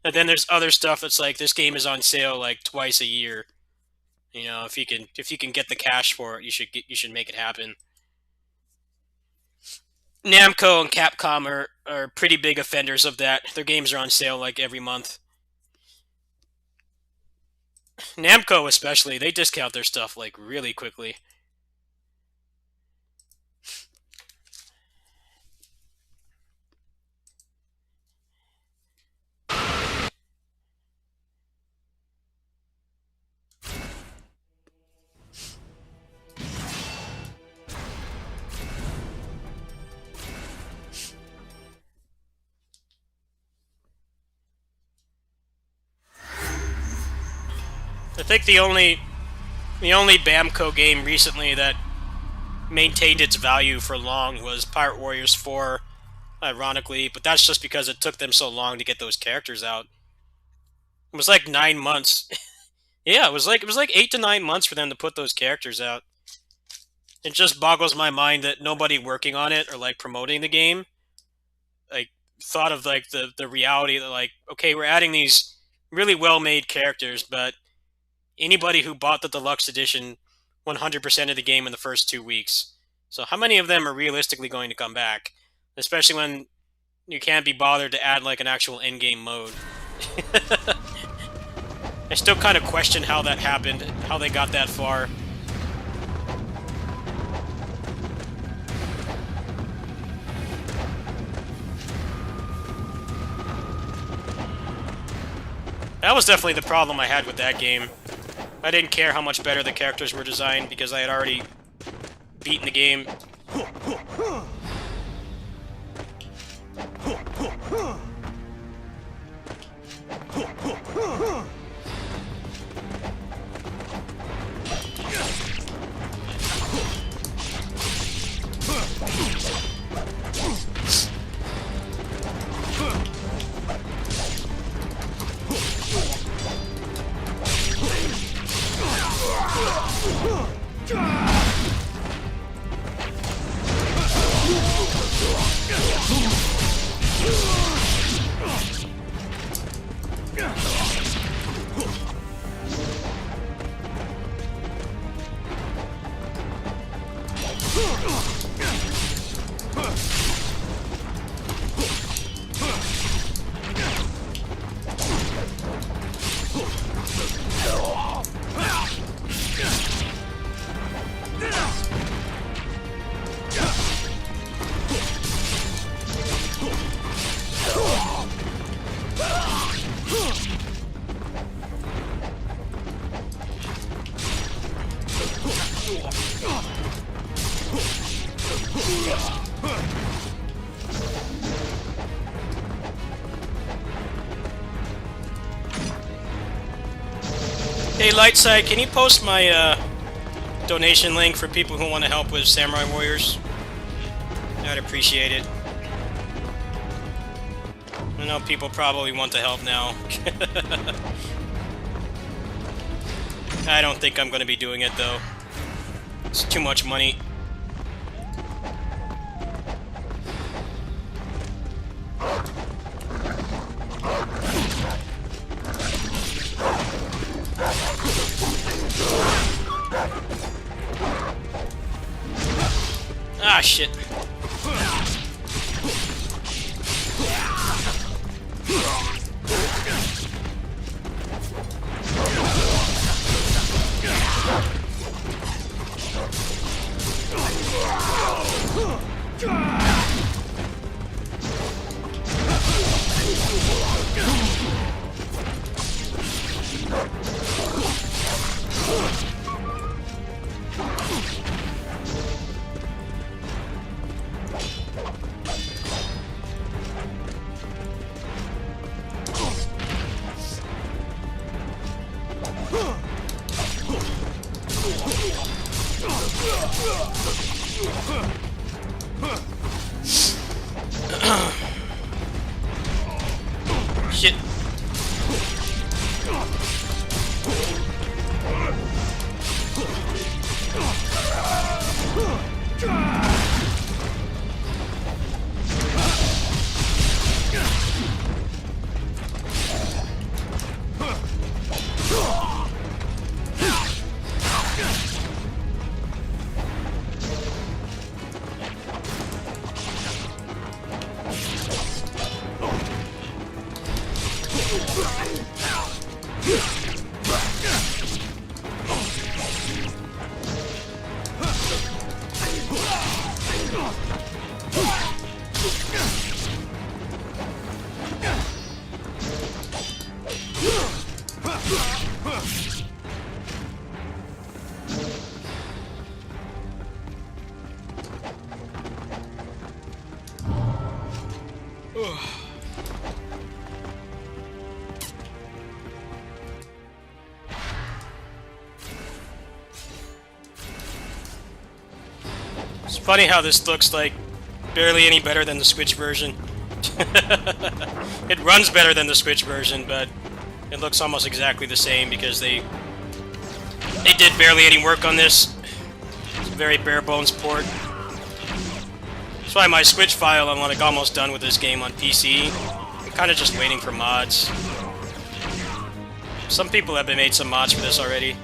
And then there's other stuff that's like, this game is on sale like twice a year. You know, if you can get the cash for it, you should make it happen. Namco and Capcom are pretty big offenders of that. Their games are on sale like every month. Namco especially, they discount their stuff like really quickly. think the only Bamco game recently that maintained its value for long was Pirate Warriors 4, ironically, but that's just because it took them so long to get those characters out. It was like 9 months. Yeah, it was like 8 to 9 months for them to put those characters out. It just boggles my mind that nobody working on it or like promoting the game like thought of like the reality that like, okay, we're adding these really well-made characters, but anybody who bought the deluxe edition 100% of the game in the first 2 weeks. So how many of them are realistically going to come back? Especially when you can't be bothered to add like an actual in-game mode. I still kind of question how that happened, how they got that far. That was definitely the problem I had with that game. I didn't care how much better the characters were designed because I had already beaten the game. Hey Lightside, can you post my donation link for people who want to help with Samurai Warriors? I'd appreciate it. I know people probably want to help now. I don't think I'm going to be doing it though. It's too much money. Ah, shit. Shit. It's funny how this looks like barely any better than the Switch version. It runs better than the Switch version, but it looks almost exactly the same because they did barely any work on this. It's a very bare bones port. That's why my Switch file, I'm like almost done with this game on PC. I'm kind of just waiting for mods. Some people have made some mods for this already.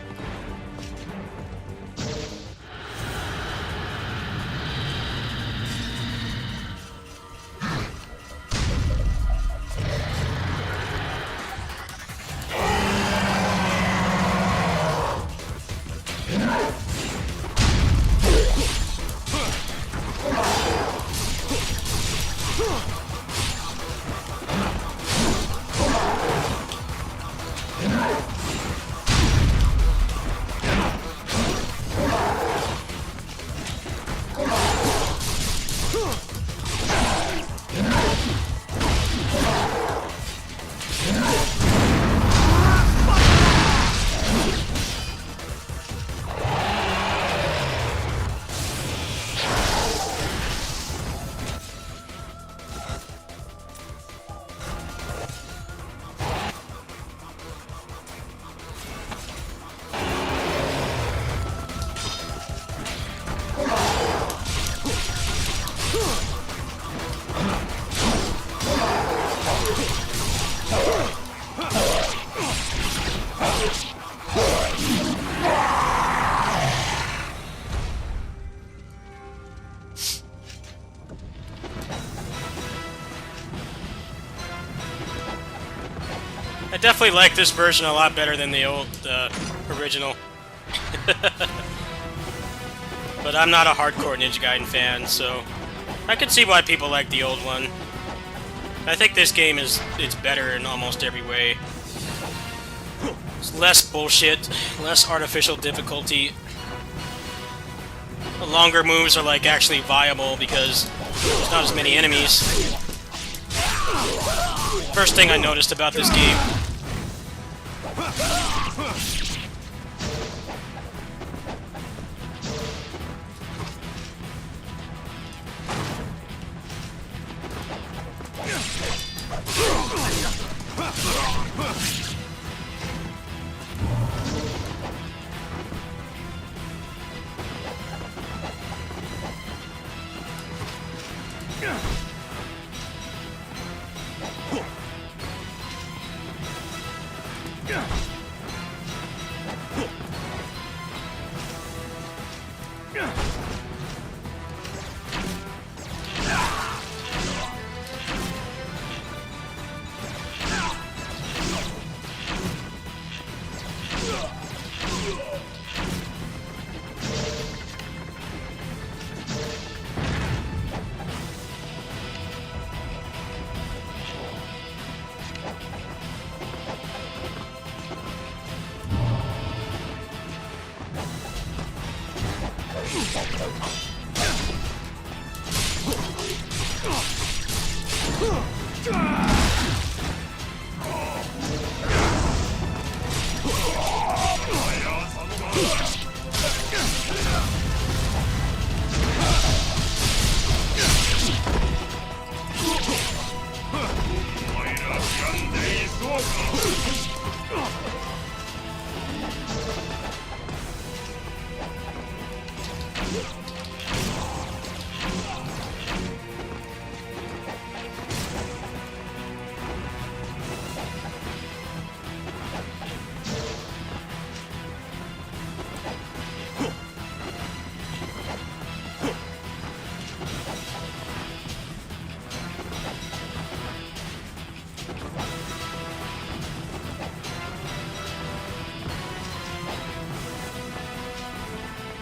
I definitely like this version a lot better than the old original. But I'm not a hardcore Ninja Gaiden fan, so I can see why people like the old one. I think this game it's better in almost every way. It's less bullshit, less artificial difficulty. The longer moves are like actually viable because there's not as many enemies. First thing I noticed about this game.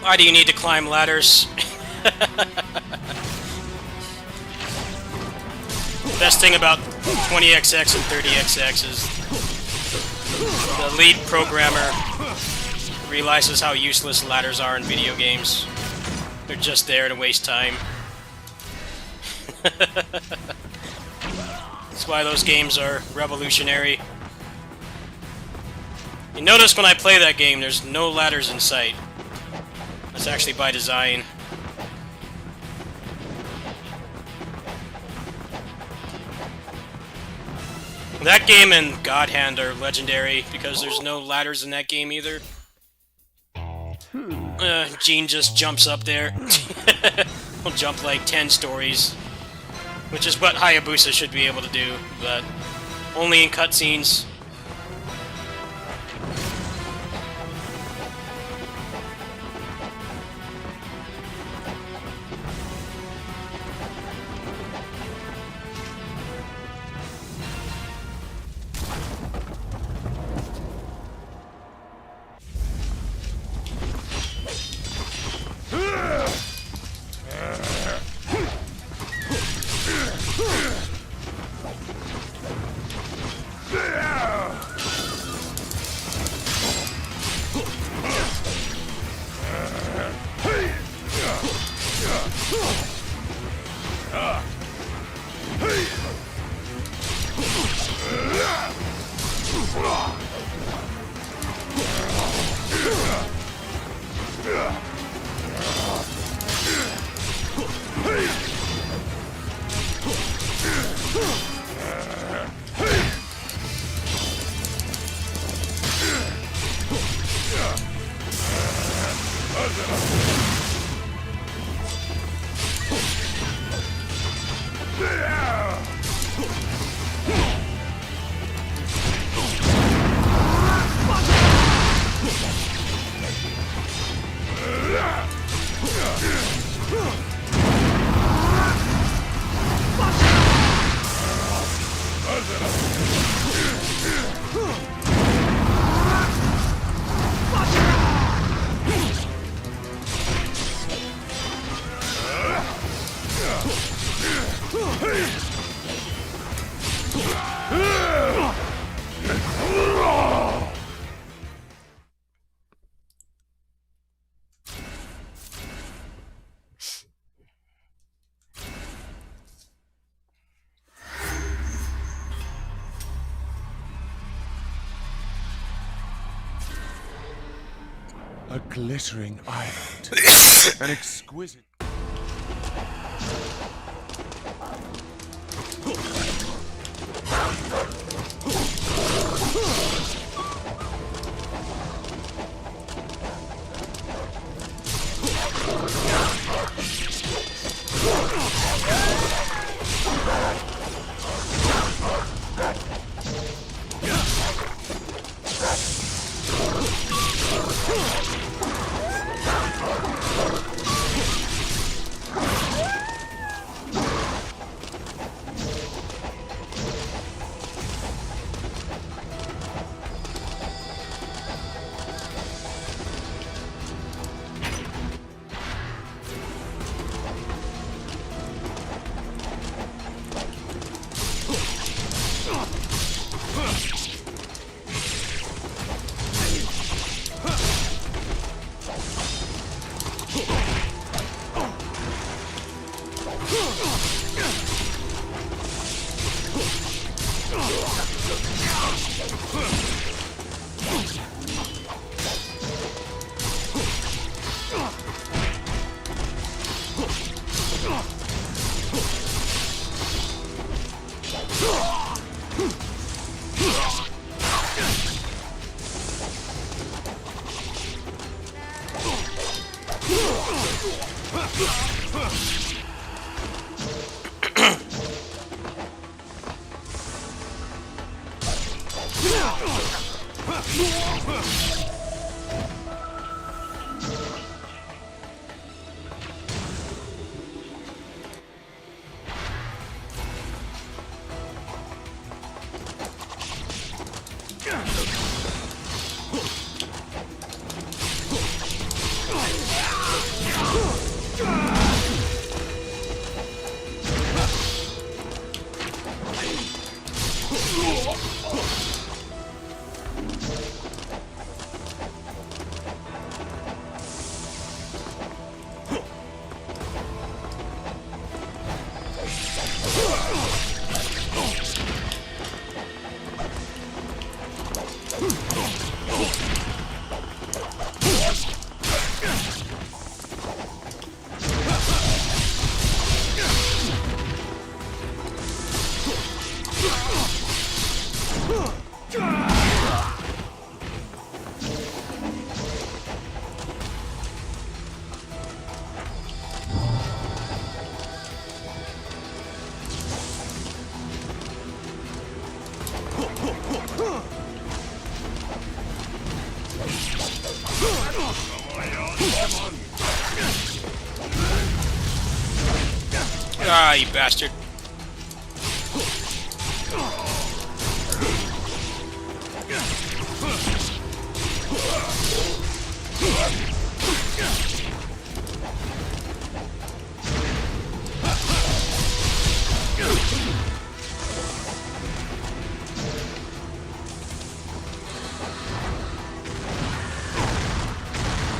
Why do you need to climb ladders? Best thing about 20XX and 30XX is the lead programmer realizes how useless ladders are in video games. They're just there to waste time. That's why those games are revolutionary. You notice when I play that game, there's no ladders in sight. That's actually by design. That game and God Hand are legendary because there's no ladders in that game either. Gene just jumps up there. He'll jump like 10 stories, which is what Hayabusa should be able to do, but only in cutscenes. A glittering island. An exquisite... Die, you bastard.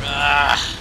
Ah.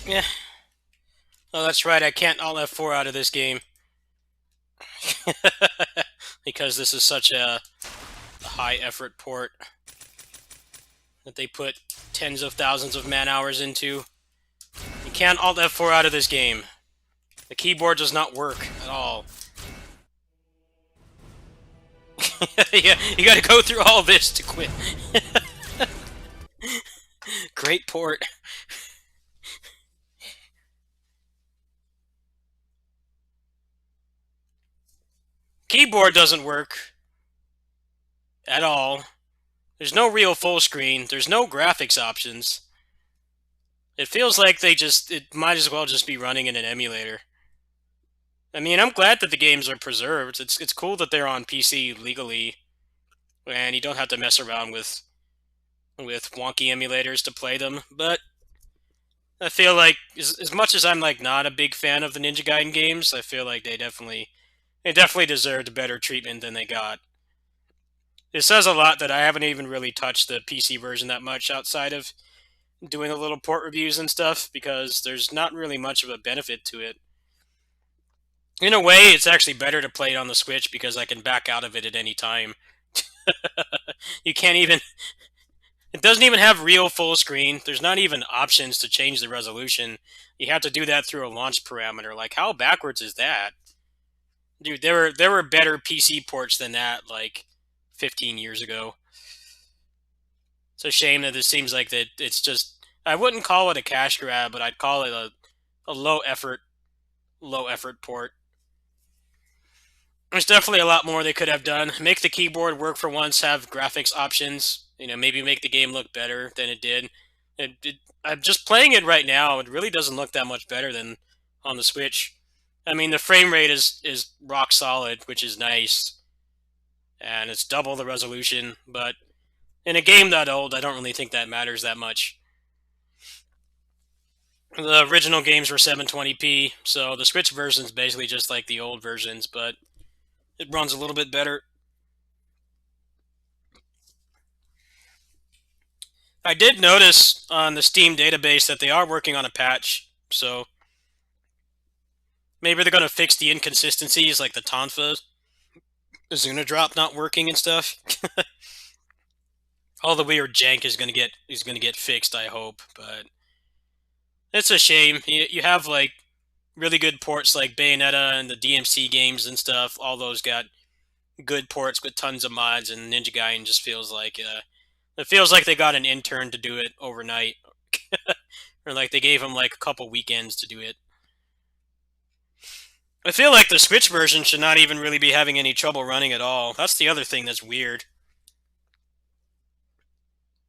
Yeah. Oh, that's right. I can't Alt F4 out of this game. Because this is such a high effort port that they put tens of thousands of man hours into. You can't Alt F4 out of this game. The keyboard does not work at all. Yeah, you gotta go through all this to quit. Great port. Keyboard doesn't work at all. There's no real full screen. There's no graphics options. It feels like it might as well just be running in an emulator. I mean, I'm glad that the games are preserved. It's cool that they're on PC legally, and you don't have to mess around with wonky emulators to play them. But I feel like as much as I'm like not a big fan of the Ninja Gaiden games, I feel like they definitely deserved better treatment than they got. It says a lot that I haven't even really touched the PC version that much outside of doing a little port reviews and stuff, because there's not really much of a benefit to it. In a way, it's actually better to play it on the Switch because I can back out of it at any time. You can't even... It doesn't even have real full screen. There's not even options to change the resolution. You have to do that through a launch parameter. Like, how backwards is that? Dude, there were better PC ports than that, like, 15 years ago. It's a shame that it seems like that it's just... I wouldn't call it a cash grab, but I'd call it a low effort port. There's definitely a lot more they could have done. Make the keyboard work for once, have graphics options, maybe make the game look better than it did. I'm just playing it right now. It really doesn't look that much better than on the Switch. I mean, the frame rate is rock solid, which is nice. And it's double the resolution, but in a game that old, I don't really think that matters that much. The original games were 720p, so the Switch version is basically just like the old versions, but it runs a little bit better. I did notice on the Steam database that they are working on a patch, so maybe they're going to fix the inconsistencies like the Tonfa Azuna drop not working and stuff. All the weird jank is going to get fixed, I hope, but it's a shame. You have like really good ports like Bayonetta and the DMC games and stuff. All those got good ports with tons of mods, and Ninja Gaiden just feels like they got an intern to do it overnight, or like they gave him like a couple weekends to do it. I feel like the Switch version should not even really be having any trouble running at all. That's the other thing that's weird.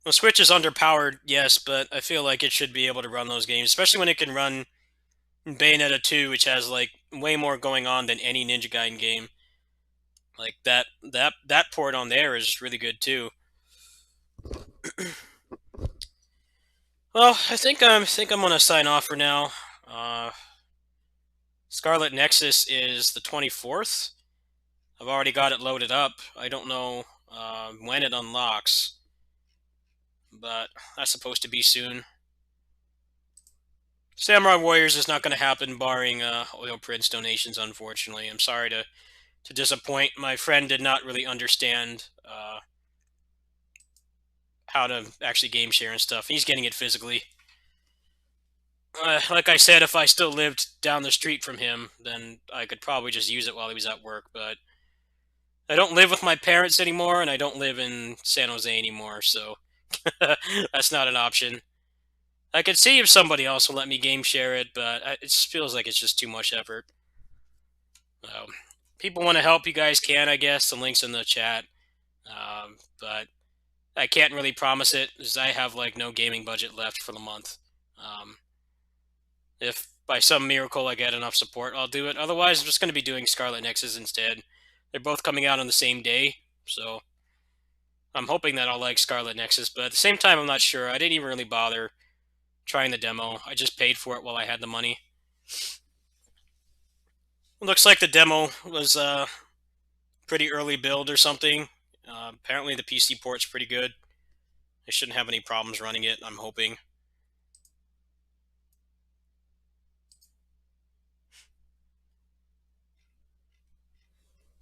The Switch is underpowered, yes, but I feel like it should be able to run those games, especially when it can run Bayonetta 2, which has like way more going on than any Ninja Gaiden game. Like that port on there is really good too. Well, I think I'm gonna sign off for now. Scarlet Nexus is the 24th. I've already got it loaded up. I don't know when it unlocks, but that's supposed to be soon. Samurai Warriors is not going to happen barring Oil Prince donations, unfortunately. I'm sorry to disappoint. My friend did not really understand how to actually game share and stuff. He's getting it physically. Like I said, if I still lived down the street from him, then I could probably just use it while he was at work, but I don't live with my parents anymore, and I don't live in San Jose anymore, so that's not an option. I could see if somebody else will let me game share it, but it just feels like it's just too much effort. People want to help, you guys can, I guess. The link's in the chat. But I can't really promise it, because I have like no gaming budget left for the month. If by some miracle I get enough support, I'll do it. Otherwise, I'm just going to be doing Scarlet Nexus instead. They're both coming out on the same day, so I'm hoping that I'll like Scarlet Nexus, but at the same time, I'm not sure. I didn't even really bother trying the demo. I just paid for it while I had the money. Looks like the demo was a pretty early build or something. Apparently the PC port's pretty good. I shouldn't have any problems running it, I'm hoping.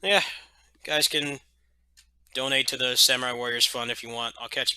Yeah, guys can donate to the Samurai Warriors Fund if you want. I'll catch you